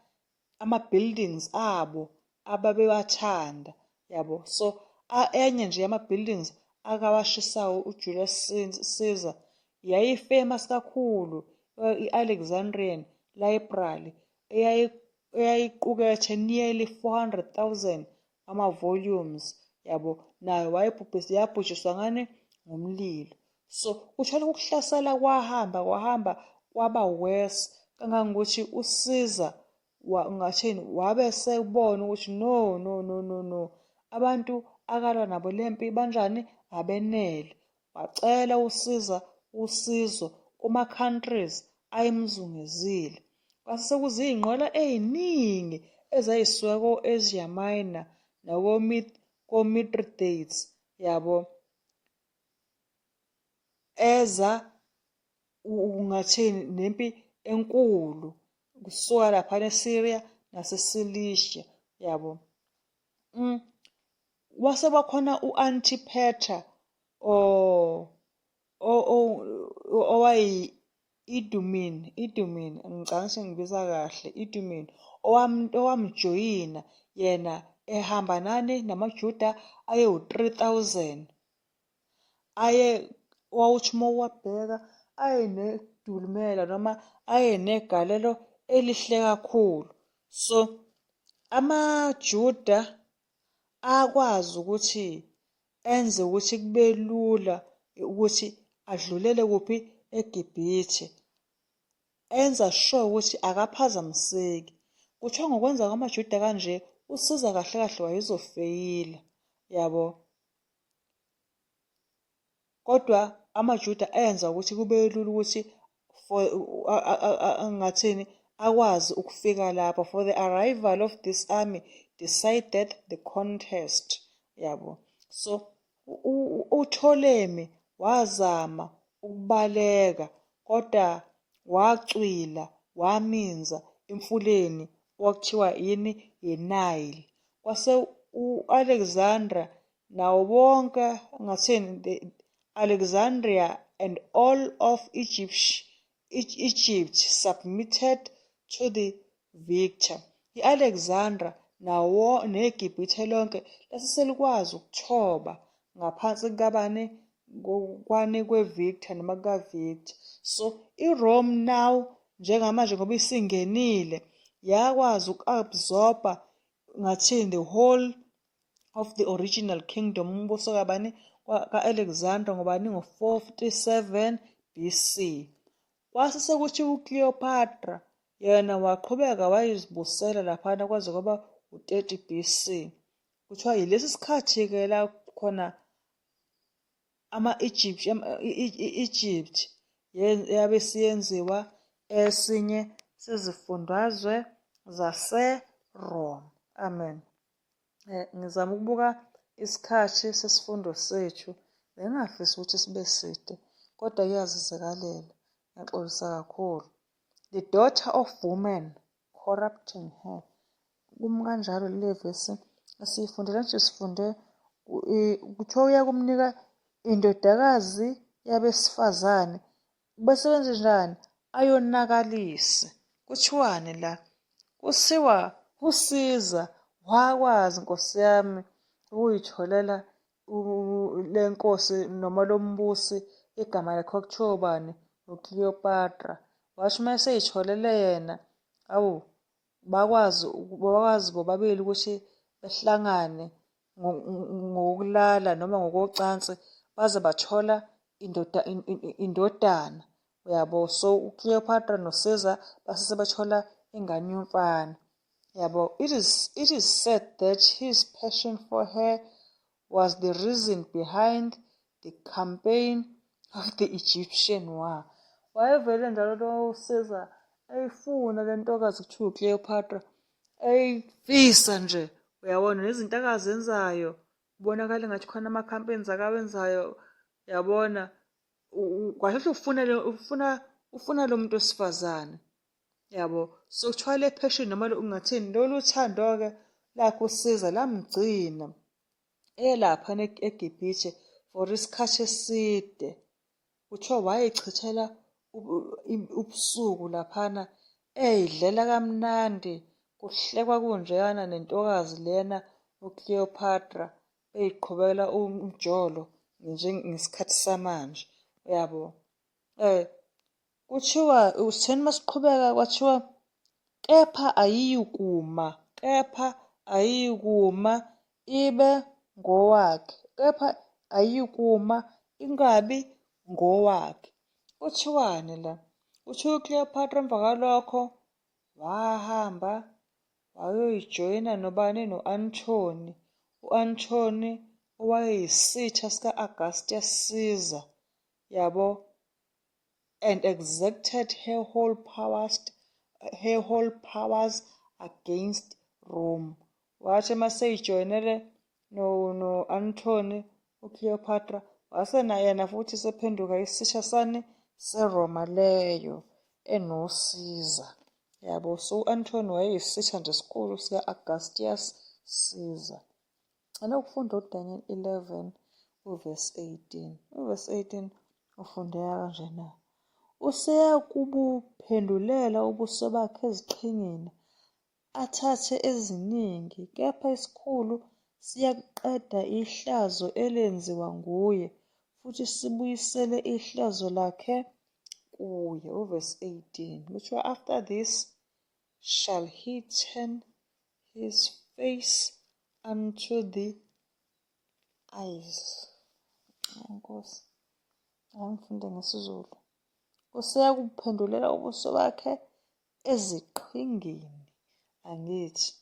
ama-buildings abo ababewathanda. Yabo. So enye nje yama-buildings akawashisayo uJulius Caesar yayi-famous kakhulu, i-Alexandrian Library eyayiqukethe nearly 400,000 ama-volumes. Yabo. Nayo yabhujiswa ngani? Ngomlilo. So kuthola ukuhlasela kwahamba kwaba worse kangangokuthi uCaesar ngathini wabe sebona ukuthi no, abantu akalwa nabo lempi banjani? Abenele. Wacela uCaesar usizo kuma-countries ayemzungezile. Kwase sekuziy'nqola ey'ningi ezay'suka ko-Asia Minor nako-Mithridates. Yabo. Eza ungathini nempi enkulu kusuka laphana eSyria naseCilicia. Yabo. Wase bakhona u-Antipater owayi-Idumene, ngicabanga ngibiza kahle, Idumene, owamjoyina yena ehamba nani? Namajuda ayewu-3,000. Wawuthi uma uwabheka ayenedulumela noma ayenegalelo elihle kakhulu. So amaJuda akwazi ukuthi enze ukuthi kube lula ukuthi adlulele kuphi? eGibhithe. Enza sure ukuthi akaphazamiseki. Kuthiwa ngokwenza kwamaJuda kanje uCaesar kahle kahle wayezofeyila. Yabo. Kodwa amaJuda enza ukuthi kube lula ukuthi ngathini akwazi ukufika lapho. For the arrival of this army decided the contest. Yabo. So uPtolemy wazama ukubaleka kodwa wacwila waminza emfuleni okuthiwa yini iNile. Kwase u-Alexander nawo bonke ngathini Alexandria and all of Egypt submitted to the victor. I-Alexandra nawo neGibhithe lonke lasiselikwazi ukuthoba ngaphansi kwani kwe-victor noma kuka-victor. So iRome now njengamanje ngoba isingenile yakwazi uku-absorb-a ngathini the whole of the original kingdom, umbuso ka-Alexander ngobani ngo-457 BC. Kwase sekuthi uCleopatra yena waqhubeka wayizibusela laphana kwaze kwaba u-30 BC. Kuthiwa yilesi sikhathi-ke la khona Egypt yabe siyenziwa esinye sezifundazwe zaseRome. Amen. Ngizama ukubuka isikhathi sesifundo sethu. Bengingafisi ukuthi sibe side, kodwa kuyazizakalela. Ngiyaxolisa kakhulu. The daughter of woman corrupting her. Kumi kanjalo leli vesi asiyifundela nje sifunde kuthiwa uyakumnika indodakazi yabesifazane bese wenze njani ayonakalise. Kuthiwani la? Kusiwa usiza wakwazi Nkosi yami ukuyitholela le nkosi noma lo mbusi igama lakhe kwakuthiwa ubani? uCleopatra. Washo uma eseyitholele yena, awu bakwazi bobabili ukuthi behlangane ngokulala noma ngokocansi baze bathola indodana. Uyabo, so uCleopatra noCaesar base bathola ingane yomfana. Yabo, it is said that his passion for her was the reason behind the campaign of the Egyptian war. Wayevele njalo lo Caesar eyifuna le ntokazi kuthiwa uCleopatra, eyifisa nje, uyabona nezinto akazenzayo kubonakala engathi khona ama-campaigns akawenzayo, yabona kwahle ufuna lo muntu wesifazane. Yabo, so kuthiwa le passion noma ungathini lolu thando-ke lakho uCaesar lamgcina elaphana eGibhithe for isikhathi eside. Kuthiwa wayichithela ubusuku laphana eyidlela kamnandi, kuhlekwa kunjeyana nentokazi lena uCleopatra beyiqhubekela umjolo ngesikhathi samanje. Uyabo, kuthiwa utheni masiqhubeka kwathiwa kepha ayiyukuma ibe ngowakhe, kepha ayiyukuma ingabi ngowakhe. Kuthiwani la? Kuthiwa uCleopatra emva kwalokho wahamba wayoyijoyina nobani? No-Anthony. U-Anthony owayeyisitha sika-Augustus Caesar, yabo, and exerted her whole powers against Rome. Wathi maseyijoyinele no-Anthony uCleopatra wase yena futhi sephenduka isitha sani seRoma leyo enoCaesar. Yabo, so u-Anthony wayeyisitha nje esikhulu sika-Augustus Caesar. Anokufunda uDaniel 11 uverse 18. Uverse 18 ufundeka kanjena: useyakubuphendulela ubuso bakhe eziqhingini, athathe eziningi, kepha isikhulu siyakuqeda ihlazo elenziwa nguye, futhi sibuyisele ihlazo lakhe kuye. Uverse 18 kuthiwa, after this shall he turn his face unto the eyes. Nkosi, angifunde ngesiZulu. Useyakuphendulela ubuso bakhe eziqhingini. Angithi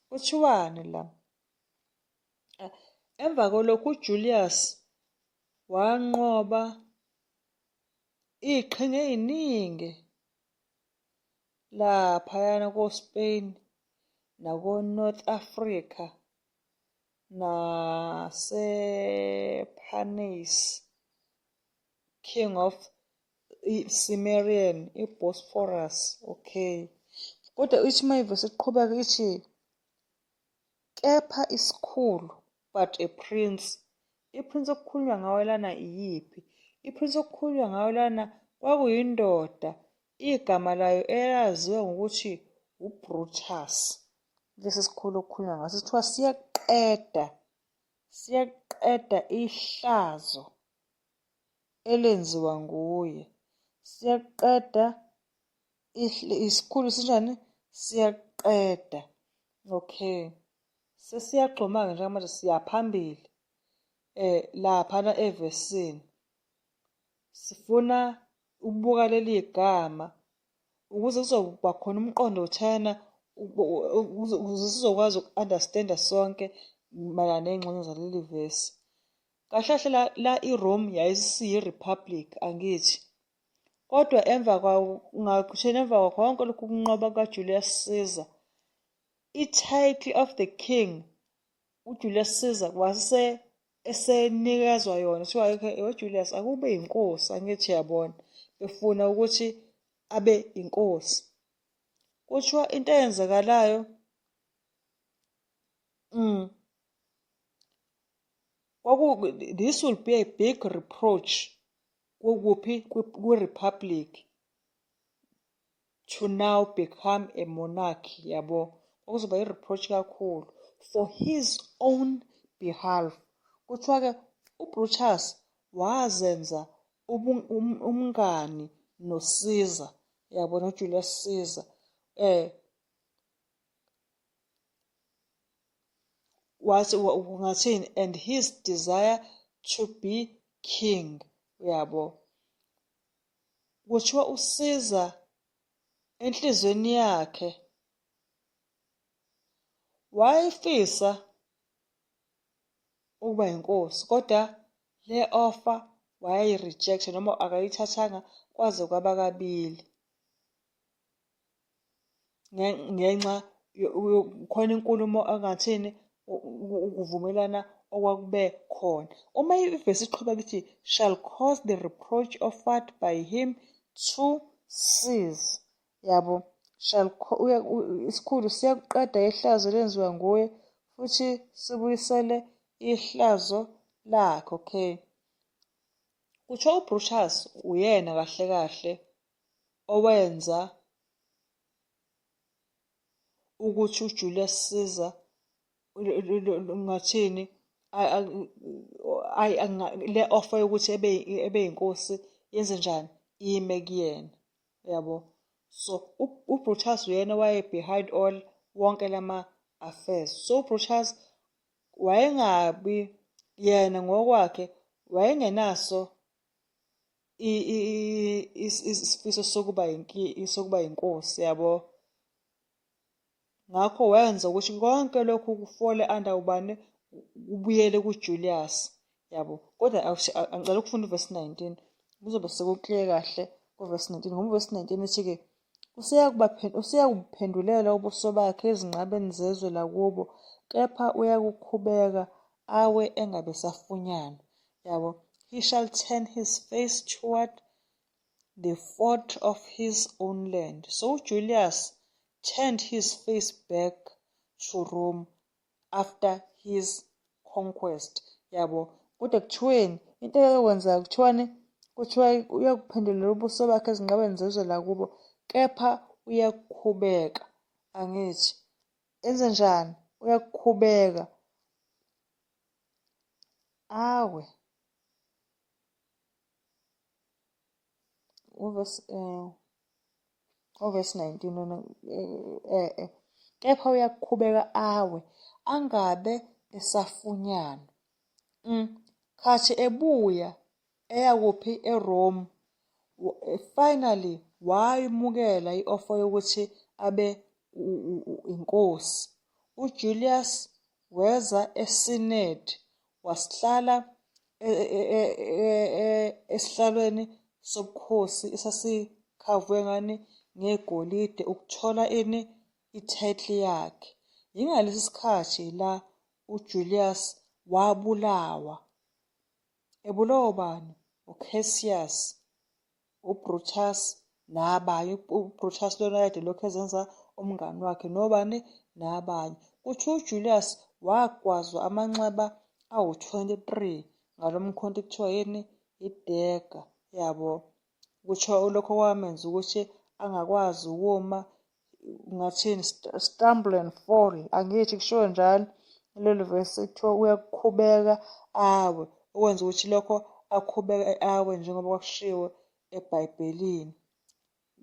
kuthiwani la? Emva kolokhu uJulius wanqoba iqhinga eziningi laphayana ko-Spain nako-North Africa naseParnase, king of Cimmerian, Bosphorus, okay. Kodwa ithi mayivese iqhubeka ithi, kepha isikhulu, but a prince. I-prince okukhulunywa ngayo lana iyiphi? I-prince okukhulunywa ngayo lana kwakuyindoda, igama layo elaziwa ngokuthi uBrutus. Lesi sikhulu okukhulunywa ngaso sithiwa siyaqeda ihlazo elenziwa nguye. Siyaqeda isikhulu sinjani? Siyaqeda. Okay. Sesiyagxuma-ke njengamanje siya phambili laphana evesini. Sifuna ukubuka leli gama ukuze kuzoba khona umqondo othana ukuze sizokwazi uku-understand-a sonke mayelana ney'ngxenye zaleli vesi. Kahle kahle la iRome yayisiyi-republic, angithi. Kodwa emva konke lokhu ukunqoba kukaJulius Caesar, i-title of the king uJulius Caesar wase esenikezwa yona kuthiwa Julius akube inkosi, angithi yabona, befuna ukuthi abe inkosi. Kuthiwa into eyenzakalayo this will be a big reproach kwi-republic to now become a monarchy, yabo. Kuzoba i-reproach kakhulu for his own behalf. Kuthiwa-ke uBrutus wazenza umngani noCaesar, yabo, noJulius Caesar. Ungathini? And his desire to be king, yabo. Kuthiwa uCaesar enhlizweni yakhe wayefisa ukuba inkosi, kodwa le offer wayayi-reject noma akayithathanga kwaze kwaba kabili ngenxa khona inkulumo angathini ukuvumelana okwakube khona. Uma ivesi iqhubeka ithi shall cause the reproach offered by him to cease, yabo. Isikhulu siyakuqeda ihlazo elenziwa nguye futhi sibuyisele ihlazo lakhe, okay. Kuthiwa uBrutus uyena kahle kahle owenza ukuthi uJulius Caesar ngathini le offer yokuthi ebe inkosi yenze njani? Ime kuyena, yabo. So uBrutus uyena waye behind all wonke lama affairs. So uBrutus wayengabi yena ngokwakhe wayengenaso isifiso sokuba inkosi, yabo. Ngakho wenza ukuthi konke lokhu kufole under ubani? Ubuyele kuJulius, yabo. Kodwa angicela ukufunda uvesi 19 kuzobe sekuclear kahle kuvesi 19 ngoba uvesi 19 ithi-ke useyakubuphendulela ubuso bakhe ezinqabeni zezwe lakubo, kepha uyakukhubeka awe engabe safunyana, yabo. He shall turn his face toward the fort of his own land. So Julius turned his face back to Rome after his conquest, yabo. Kodwa kuthiweni into eyokwenza kuthiwani? Kuthiwa uyakuphendulela ubuso bakhe ezinqabeni zezwe lakubo, kepha uyakukhubeka, angithi. Enze njani? Uyakukhubeka awe uvesi 19 kepha uyakukhubeka awe angabe esafunyana. Khathi ebuya eyakuphi? eRome. Finally wayimukela i-offer yokuthi abe inkosi. uJulius weza eSenate wasihlala esihlalweni sobukhosi esasikhavwe ngani? Ngegolide, ukuthola i-title yakhe. Yingalesi sikhathi la uJulius wabulawa. Ebulawa bani? uCassius. uBrutus nabanye. uBrutus lona kade lokhu ezenza umngani wakhe nobani nabanye. Kuthi uJulius wagwazwa amanxeba awu-23 ngalo mkhonto kuthiwa yini idega yabo. Kuthiwa lokho kwamenza ukuthi angakwazi ukuma, ngathini, stumble and fall, angithi kushiwo njalo lelo verse kuthiwa uyakhubeka awe, okwenza ukuthi lokho akhubeke awe njengoba kwakushiwo eBhayibhelini.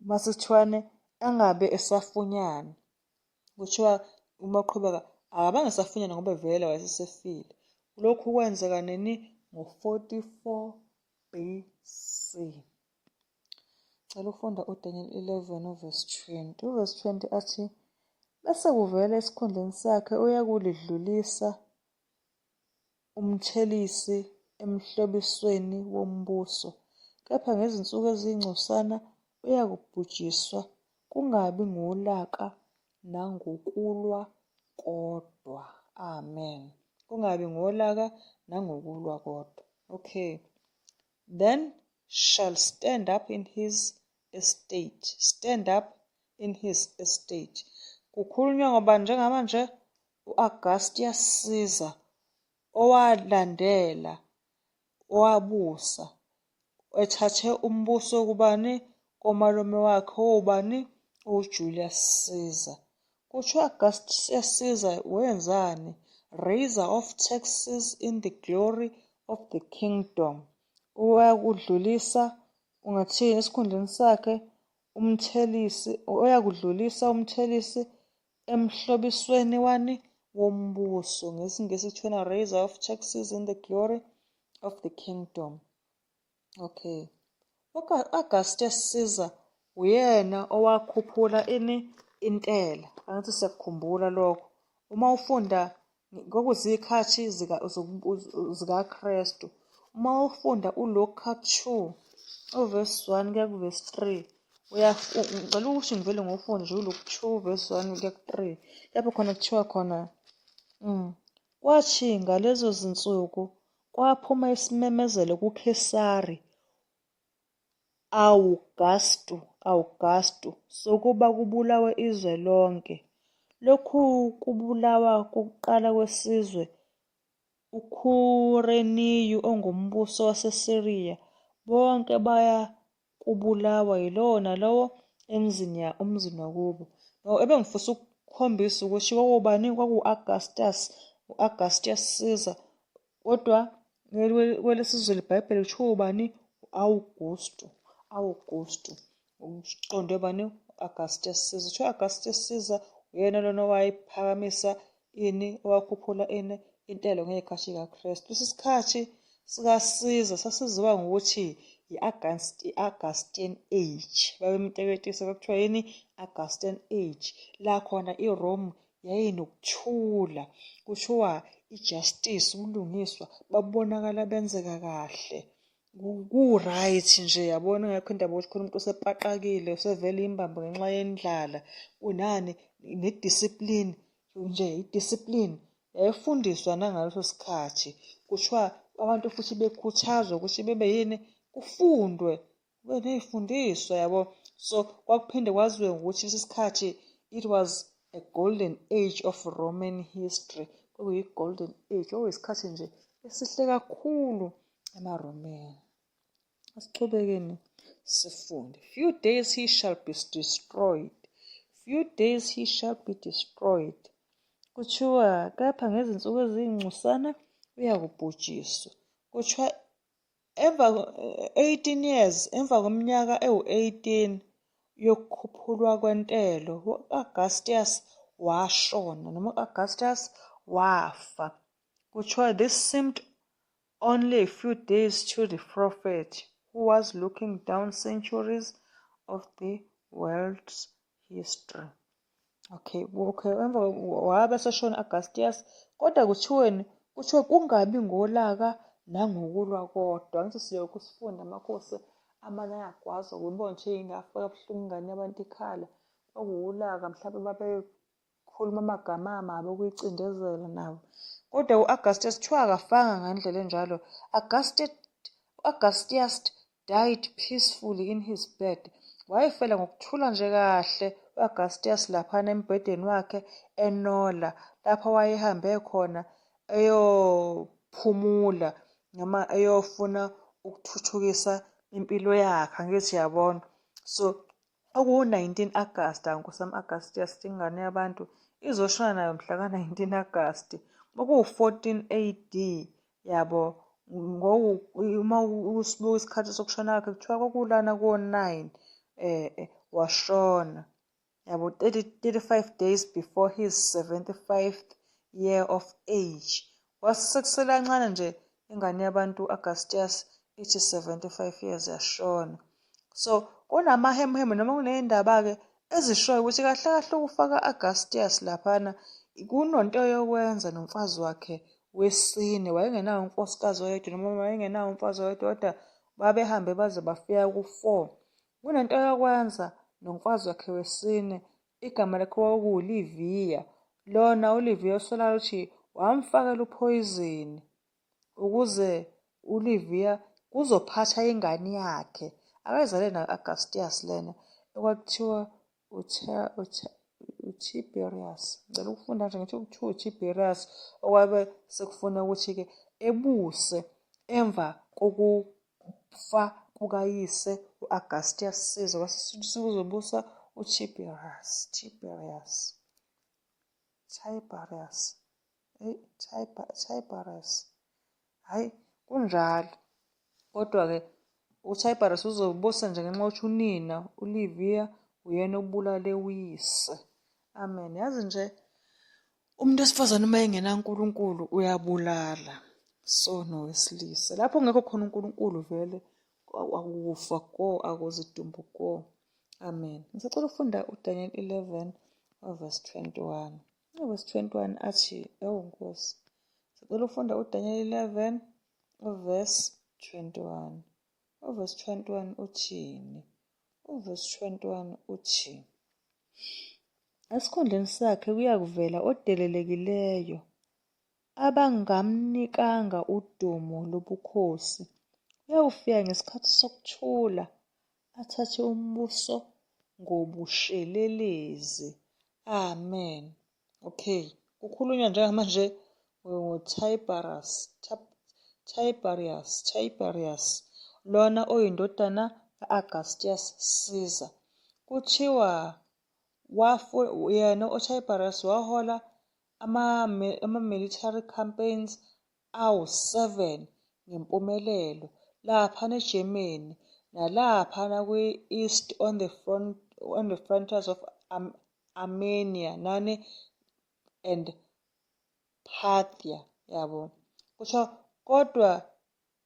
Mase kuthiwane angabe esafunyana. Kuthiwa uma uqhubeka akabange esafunyana ngoba vele wayesefile. Lokhu kwenzeka nini? Ngo-44 BC. Cela ufunda uDaniel 11 uverse 20. Uverse 20 athi, bese kuvela esikhundleni sakhe uyakulidlulisa umthelisi emhlobisweni wombuso, kepha ngezinsuku eziyingcosana uyakubhujiswa, kungabi ngolaka nangokulwa kodwa. Amen. Kungabi ngolaka nangokulwa kodwa. Okay. Then shall stand up in his estate. Stand up in his estate. Kukhulunywa ngoba njengamanje u-Augustus Caesar owalandela, owabusa, ethathe umbuso kubani? Komalume wakhe owubani? uJulius Caesar. Kuthiwa Augustus Caesar wenzani? Raiser of taxes in the glory of the kingdom. Uyakudlulisa, ungathini esikhundleni sakhe, uyakudlulisa umthelisi emhlobisweni wani? Wombuso. NgesiNgisi kuthiwa raiser of taxes in the glory of the kingdom. Okay. Augustus Caesar uyena owakhuphula intela. Angithi siyakukhumbula lokho. Uma ufunda kwakuzikhathi zikaKrestu. Uma ufunda uLuka 2 uverse 1 kuya kuverse 3, ngicela ukuthi ngivele ngofunde nje uLuka 2 verse 1 kuya ku-3. Lapho khona kuthiwa khona kwathi ngalezo zinsuku kwaphuma isimemezelo kuKhesari Awugustu sokuba kubulawe izwe lonke. Lokhu kubulawa kokuqala kwesizwe uKhureniyu ongumbuso waseSiriya bonke baya kubulawa yilowo nalowo umzini wakubo. Ebengifisa ukukhombisa ukuthi kwakubani? u-Augustus Caesar, kodwa kwelesizwe leBhayibheli kuthiwa ubani? u-Awugustu. Uqonde bani? u-Augustus Caesar. Kuthiwa u-Augustus Caesar uyena lona owayiphakamisa owakhuphula intelo ngey'khathi zikaKrestu. Lesi sikhathi sikaCaesar sasiziwa ngokuthi i-Augustan age. Babemteketisa kwakuthiwa yini? Augustan age. La khona iRome yayinokuthula. Kuthiwa i-justice, ubulungiswa babonakala benzeka kahle. Ku-right nje, yabona, ngakho indaba yokuthi khona umuntu osepaqakile, usevele imbambo ngenxa yendlala. Kunani? Ne-discipline nje, i-discipline yayifundiswa nangaleso sikhathi. Kuthiwa abantu futhi bekhuthazwa ukuthi bebe yini? Kufundwe, kube ney'fundiswa, yabo. So kwakuphinde kwaziwe ngokuthi lesi sikhathi it was a golden age of Roman history. Kwakuyi-golden age, kwakuyisikhathi nje esihle kakhulu emaRomeni. Asichubekeni sifunde. Few days he shall be destroyed. Few days he shall be destroyed. Kuthiwa kepha ngezinsuku eziyingcosana uyakubhujiswa. Kuthiwa 18 years, emva kweminyaka ewu-18 yokukhuphulwa kwentelo, u-Augustus washona, noma u-Augustus wafa. Kuthiwa this seemed only a few days to the prophet who was looking down centuries of the world's history. Okay, emva wabe seshona Augustus, kodwa kuthiweni? Kuthiwe kungabi ngolaka nangokulwa kodwa. Angithi siyokhu sifunda amakhosi amanye ayagwazwa kubona nje ingafaka buhlungu ingane yabantu ikhala. Okuwulaka mhlawumbe babekhuluma amagama amabi okuyicindezela nabo. Kodwa u-Augustus kuthiwa akafanga ngandlela enjalo. Augustus died peacefully in his bed. Wayefela ngokuthula nje kahle u-Augustus laphana embhedeni wakhe eNola, lapho wayehambe khona eyophumula noma eyofuna ukuthuthukisa impilo yakhe, angithi yabona. So oku-19 Agasti, Nkosami Augustus ingane yabantu izoshona nayo mhla ka-19 Agasti. Oku-14 AD yabo, uma usibuka isikhathi sokushona kwakhe kuthiwa kwakulana ko-9 washona yabo, 35 days before his 75th year of age. Wasekusela kancane nje ingane yabantu Augustus ithi 75 years yashona. So kunamahemheme noma kuney'ndaba-ke ezishoyo ukuthi kahle kahle ukufaka Augustus laphana kunonto yokwenza nomfazi wakhe wesine. Wayengenawo unkosikazi oyedwa noma wayengenawo umfazi oyedwa, kodwa babehambe baze bafika ku-4. Kunento yokwenza nomfazi wakhe wesine, igama lakhe kwakuwuLivia. Lona uLivia usolala ukuthi wamfakela uphoyizini ukuze uLivia kuzophatha ingane yakhe akayizale nayo Augustus lena okwakuthiwa uTiberius. Ngicela ukufunda nje ngithi kuthiwa uTiberius, okwabe sekufuna ukuthi-ke ebuse emva kokufa kukayise u-Augustus Caesar. Kwase sekuzobusa Tiberius. Hhayi, kunjalo. Kodwa-ke uTiberius uzobusa nje ngenxa yokuthi unina uLivia uyena obulale uyise. Amen. Yazi nje umuntu wesifazane uma engenaNkulunkulu uyabulala. So nowesilisa lapho kungekho khona uNkulunkulu vele akufa go, akuzidumbu go. Amen. Ngisacela ukufunda uDaniel 11 verse 21. Verse 21 athi, Nkosi. Sicela ukufunda uDaniel 11 verse 21. Verse 21 uthini? Verse 21 uthi, esikhundleni sakhe kuyakuvela odelelekileyo, abangamnikanga udumo lobukhosi. Uyawufika ngesikhathi sokuthula, athathe umbuso ngobushelelezi. Amen. Okay, kukhulunywa njengamanje Tiberius, lona oyindodana ka-Augustus Caesar. Kuthiwa yena uTiberius wahola ama-military campaigns awu-7 ngempumelelo laphana eGermany nalaphana kwi-East on the frontiers of Armenia and Parthia yabo. Kuthiwa kodwa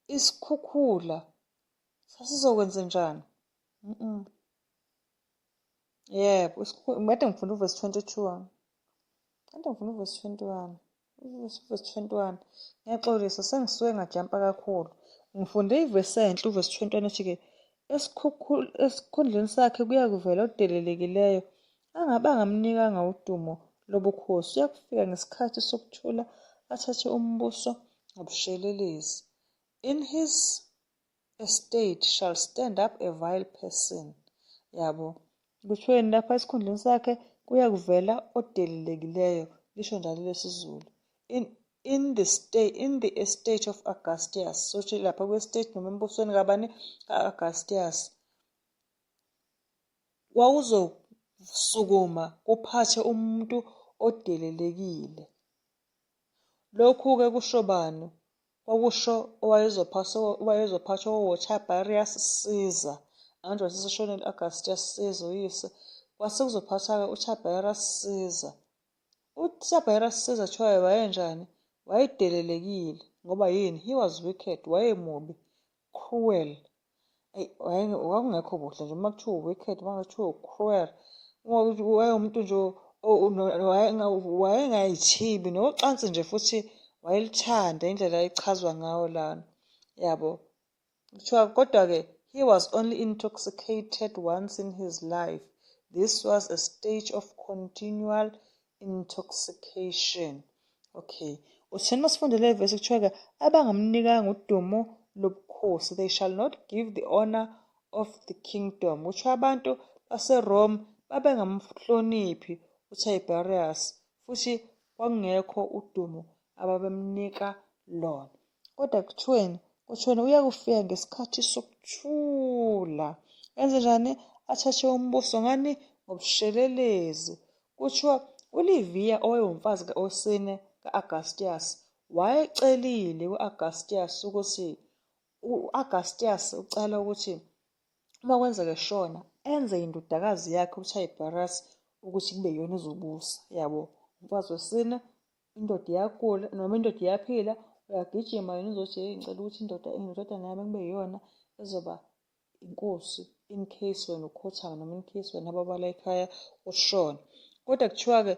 isikhukhula sasizokwenza njani? Yebo, kade ngifunda uverse 22. Uverse 21. Ngiyaxolisa, sengisuke ngajampa kakhulu. Ngifunde ivesi enhle uverse 21 ethi-ke esikhundleni sakhe kuyakuvela odelelekileyo, bangamnikanga udumo lobukhosi. Uyakufika ngesikhathi sokuthula, athathe umbuso ngobushelelezi. In his estate shall stand up a vile person. Yabo. Kuthiweni lapha esikhundleni sakhe kuyakuvela odelelekileyo, lisho njalo lesiZulu. In the estate of Augustus. Sothi lapha kwe-estate noma embusweni kabani? Ka-Augustus. Wawuzosukuma kuphathe umuntu odelelekile. Lokhu-ke kusho bani? Kwakusho owayezophatha uTiberius Caesar. Manje waseshonile u-Augustus Caesar uyise. Kwase kuzophatha-ke uTiberius Caesar. uTiberius Caesar kuthiwa wayenjani? Wayedelelekile. Ngoba yini? He was wicked. Wayemubi. Cruel. Kwakungekho buhle nje uma kuthiwa wicked, uma kuthiwa cruel. Wayewumuntu nje wayengayithibi nocansi nje futhi wayelithanda indlela echazwa ngawo lana. Yabo. Kuthiwa kodwa-ke he was only intoxicated once in his life. This was a stage of continual intoxication. Okay. Utheni masifundele ivesi kuthiwa-ke abangamnikanga udumo lobukhosi. They shall not give the honor of the kingdom. Kusho abantu baseRome babengamhloniphi uTiberius futhi kwakungekho udumo ababemnika lona. Kodwa kuthiweni uya kufika ngesikhathi sokuthula. Enze njani? Athathe umbuso ngani? Ngobushelelezi. Kuthiwa uLivia owayewumfazi wesine ka-Augustus wayecelile ku-Augustus ukuthi u-Augustus ucala ukuthi uma kwenzeka eshona enze indodakazi yakhe uTiberius ukuthi kube yona ezobusa. Yabo, umfazi wesine, indoda iyagula noma indoda iyaphila, uyagijima yona uzothi ngicela ukuthi indodana yami kube yiyona ezoba inkosi in case wena ukhothama noma in case wena ababala ekhaya ushona. Kodwa kuthiwa-ke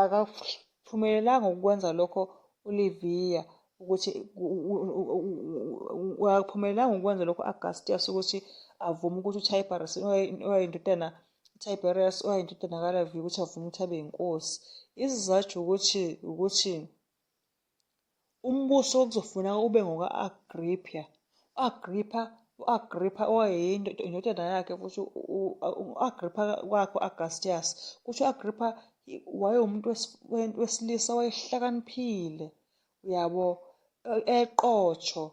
akaphumelelanga ukwenza lokho uLivia ukuthi akaphumelelanga ukwenza lokho Augustus ukuthi avume ukuthi uTiberius owayindodana kaLivia ukuthi avume ukuthi abe inkosi. Isizathu ukuthi umbuso okuzofuneka ube u-Agrippa owayeyindodana yakhe futhi u-Agrippa wakhe u-Augustus. Kusho u-Agrippa wayewumuntu wesilisa wayehlakaniphile, uyabo, eqotho,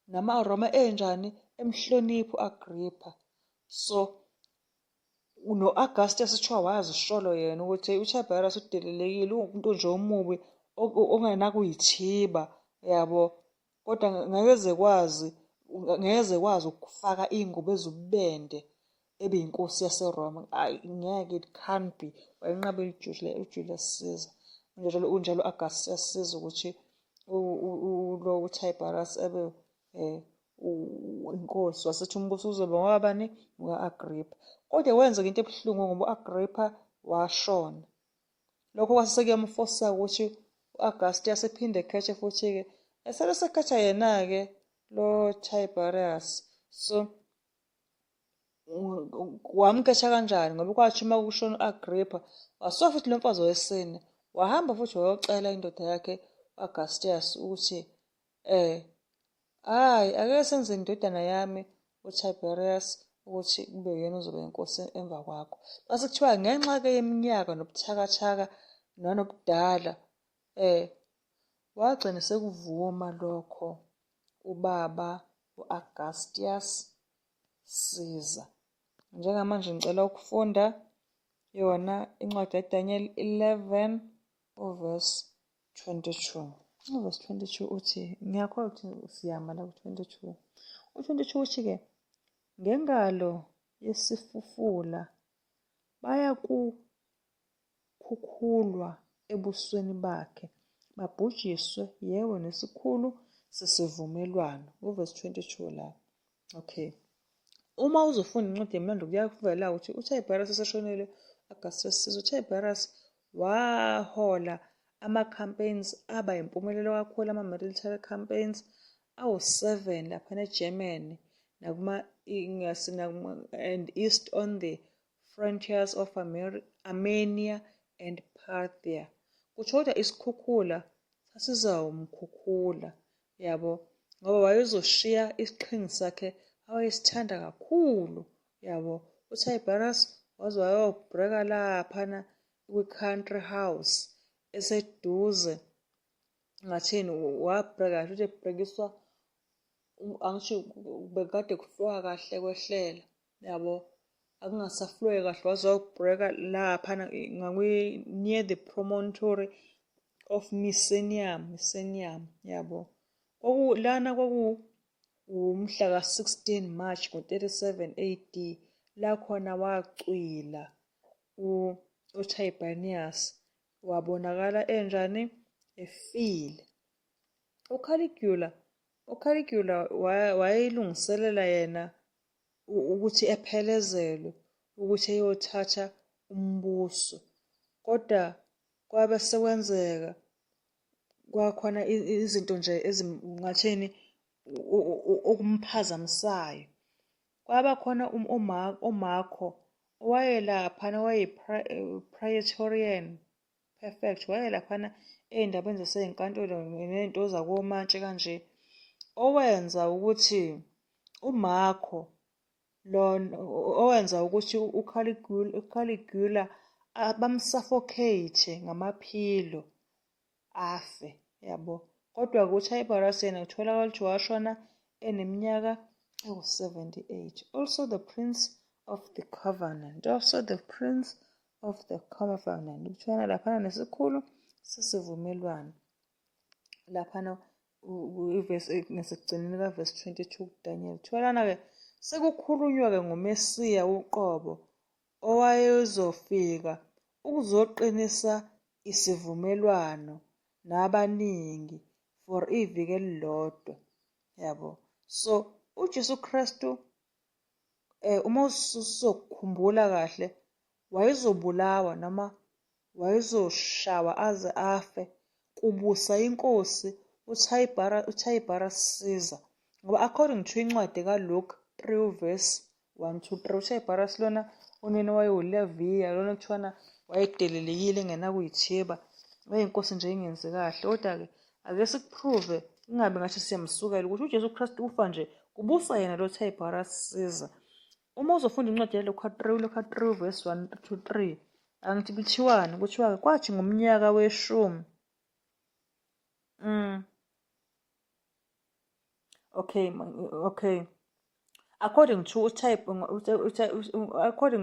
nama-Roma enjani, emhloniphi u-Agrippa. So no-Augustus kuthiwa wayazisholo yena ukuthi uTiberius udelelekile, uwumuntu nje omubi ongenakuyithiba, yabo, kodwa ngeze kwazi ukufaka iy'ngubo ezibubende ebe yinkosi yaseRoma. Ngeke, it can't be. Wayenqabela uJulius Caesar. Unjalo u-Augustus Caesar ukuthi lo uTiberius ebe inkosi. Wasithi umbuso uzoba ngowabani? Ngoka-Agrippa. Kodwa wenzeka into ebuhlungu ngoba u-Agrippa washona. Lokho kwase sekuyamfosa ukuthi u-Augustus ephinde ekhethe futhi-ke esele sekhetha yena-ke lo Tiberius. So wamkhetha kanjani? Ngoba kwathi uma kushona u-Agrippa wasuka futhi lo mfazi wesine wahamba futhi wayocela indoda yakhe u-Augustus ukuthi hhayi, ake senze indodana yami uTiberius ukuthi kube yena ozoba inkosi emva kwakho. Base kuthiwa ngenxa-ke yeminyaka nobuthakathaka nanobudala wagcina sekuvuma lokho ubaba u-Augustus Caesar. Njengamanje ngicela ukufunda yona incwadi kaDaniel 11 uverse 22. Uverse 22 uthi, ngiyakholwa ukuthi siyama la ku-22. U-22 uthi-ke, ngengalo yesifufula bayakukhukhulwa ebusweni bakhe, babhujiswe yebo nesikhulu sesivumelwano. Uverse 22 la. Okay. Uma uzofunda incwadi yemlando kuyakuvela ukuthi uTiberius eseshonile Augustus Caesar, uTiberius wahola ama-campaigns aba yimpumelelo kakhulu, ama-military campaigns awu-7 laphana eGermany and east on the frontiers of Armenia and Parthia. Kusho kodwa isikhukhula sasizawumkhukhula, yabo, ngoba wayezoshiya isiqhingi sakhe awayesithanda kakhulu, yabo. uTiberius waze wayobhreka laphana kwi-country house eseduze ngathini, wabhreka kahle ukuthi ebhrekiswa angisho bekade kuflowa kahle kwehlela, yabo, akungasaflowe kahle. Waze wayobhreka laphana near the promontory of Mycenaeum, yabo. Lana umhla ka-16 March ngo-37 AD la khona wacwila uTiberius, wabonakala enjani? Efile. uCaligula wayelungiselela yena ukuthi ephelezelwe ukuthi eyothatha umbuso, kodwa kwabe sekwenzeka kwakhona izinto nje ezingatheni okumphazamisayo. Kwaba khona uMarco owayelaphana wayeyi-Praetorian prefect, wayelaphana ey'ndabeni zasey'nkantolo ney'nto zakomantshi kanje. owenza ukuthi uMarco lona owenza ukuthi uCaligula bamsuffocate ngamaphilo afe, yabo. Kodwa-ke uTiberius yena kutholakala ukuthi washona eneminyaka ewu-78. Also the Prince of the Covenant. Kuthiwana laphana nesikhulu sesivumelwano. Laphana ngasekugcineni kavesi 22 Daniel. Kutholana-ke sekukhulunywa-ke ngoMesiya uqobo owayezofika ukuzoqinisa isivumelwano nabaningi for iviki elilodwa, yabo. So uJesu Kristu uma usokukhumbula kahle wayezobulawa noma wayezoshawa aze afe kubusa inkosi uTiberius Caesar, ngoba according to incwadi kaLuke 3 verse 1-3 uTiberius lona unina wayewuLiviya lona kuthiwana wayedelelekile engenakuyithiba, wayeyinkosi nje ingenzi kahle. Kodwa-ke ake sikuphruve ingabe ngathi siyamsukela ukuthi uJesu Kristu ufa nje kubusa yena lo Tiberius Caesar. Uma uzofunda incwadi yaLuka 3 verse 1-3 angithi kuthiwani? Kuthiwa-ke kwathi ngomnyaka weshumi okay. According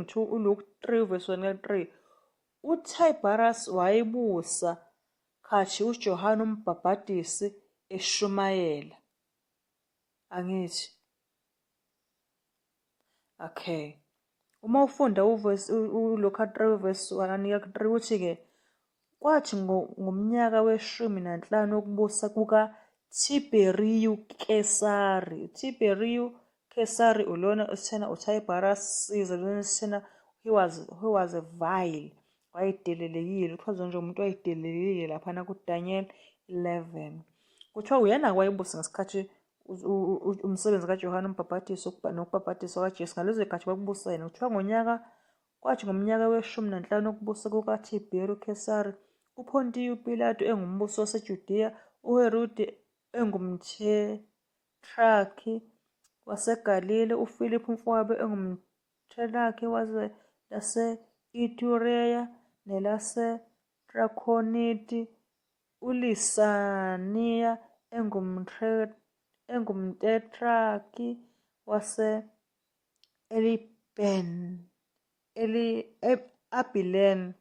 to uLuke 3 verse 1-3 uTiberius wayebusa khathi uJohane uMbhapatisi eshumayela. Angithi? Okay. Uma ufunda uLuka 3 verse 1-3 uthi-ke kwathi ngomnyaka we-15 wokubusa kukaTiberiu Kesari. Tiberiu Kesari ulona esithena uTiberius Caesar lona esithena he was a vile, wayedelelekile. Kuchazwe nje umuntu wayedelelekile laphana kuDaniel 11. Kuthiwa uyena wayebusa ngesikhathi umsebenzi kaJohane uMbhapatisi nokubhaphathisa kwaJesu ngalezo zikhathi bakubusa yena. Kuthiwa kwathi ngomnyaka we-15 wokubusa kukaTiberiu Kesari, uPontiyu Pilato engumbusi waseJudiya, uHerode engumthetrakhi waseGalile, uFiliphu umfowabo engumthetrakhi lase-Itureya nelaseTrakhoniti, uLisaniya engumthetrakhi wase-Abilene,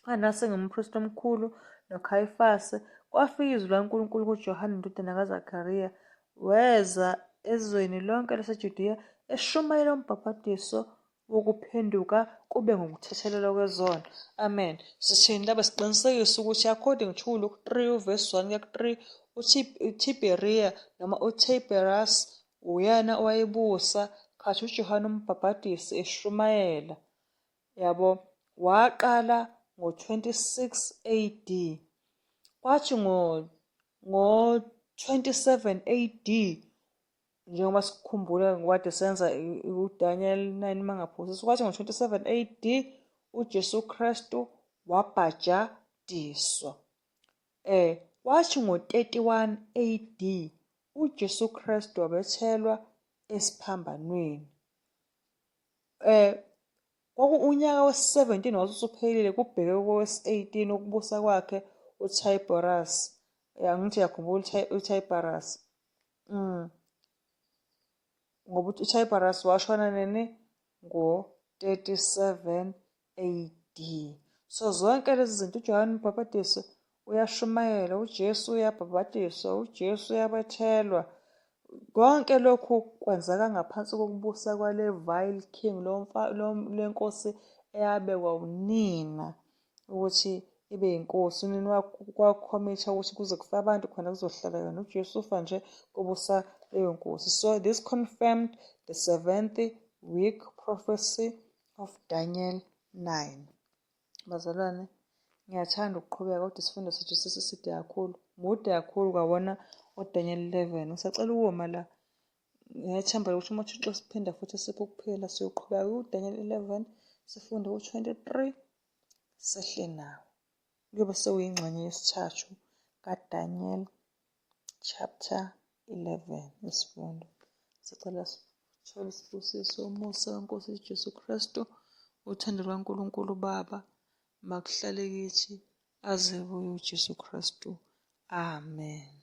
anase ngumpristi omkhulu, noKhayifasi. Kwafika izwi laNkulunkulu kuJohane indodana kaZakhariya, weza ezweni lonke laseJudiya eshumayela umbhaphathiso wokuphenduka kube ngokuthethelelwa kwezono. Amen. Sithini laba? Siqinisekise ukuthi according to Luke 3 verse 1-3 uTiberiya noma uTiberius uyena owayebusa khathi uJohane uMbhapatisi eshumayela, yabo. Waqala ngo-26 AD. Kwathi ngo-27 AD njengoba sikhumbula ngokade senza uDaniel 9 mangaphosisi. Kwathi ngo-27 AD uJesu Kristu wabhajadiswa. Kwathi ngo-31 AD uJesu Kristu wabethelwa esiphambanweni. Unyaka wesi-17 wasusuphelile kubheke kowesi-18 wokubusa kwakhe uTiberius. Angithi yakhumbula uTiberius. Ngoba uTiberius washona nini? Ngo-37 AD. So zonke lezi zinto uJohane uMbhapatisi uyashumayela, uJesu uyabhabhatiswa, uJesu uyabethelwa. Konke lokhu kwenzeka ngaphansi kokubusa kwale vile king, lenkosi eyabekwa unina ukuthi ibe yinkosi. Unina wakhomitha ukuthi kuze kufe abantu khona kuzohlala yona. uJesu ufa nje kubusa leyo nkosi. So this confirmed the 7th week prophecy of Daniel 9. Bazalwane, ngiyathanda ukuqhubeka kodwa isifundo sethu sesiside kakhulu, mude kakhulu kwawona uDaniel 11. Ngisacela ukuma la, ngiyethemba ukuthi uma uThixo siphinda futhi sipho ukuphila siyoqhubeka kuDaniel 11 sifunde u-23 sehle nawo. Kuyobe sekuyingxenye yesithathu kaDaniel chapter 11 isifundo. Sicela sithole isibusiso umusa kaNkosi Jesu Kristu, uthando lukaNkulunkulu Baba, makuhlale kithi aze kuye uJesu Kristu. Amen.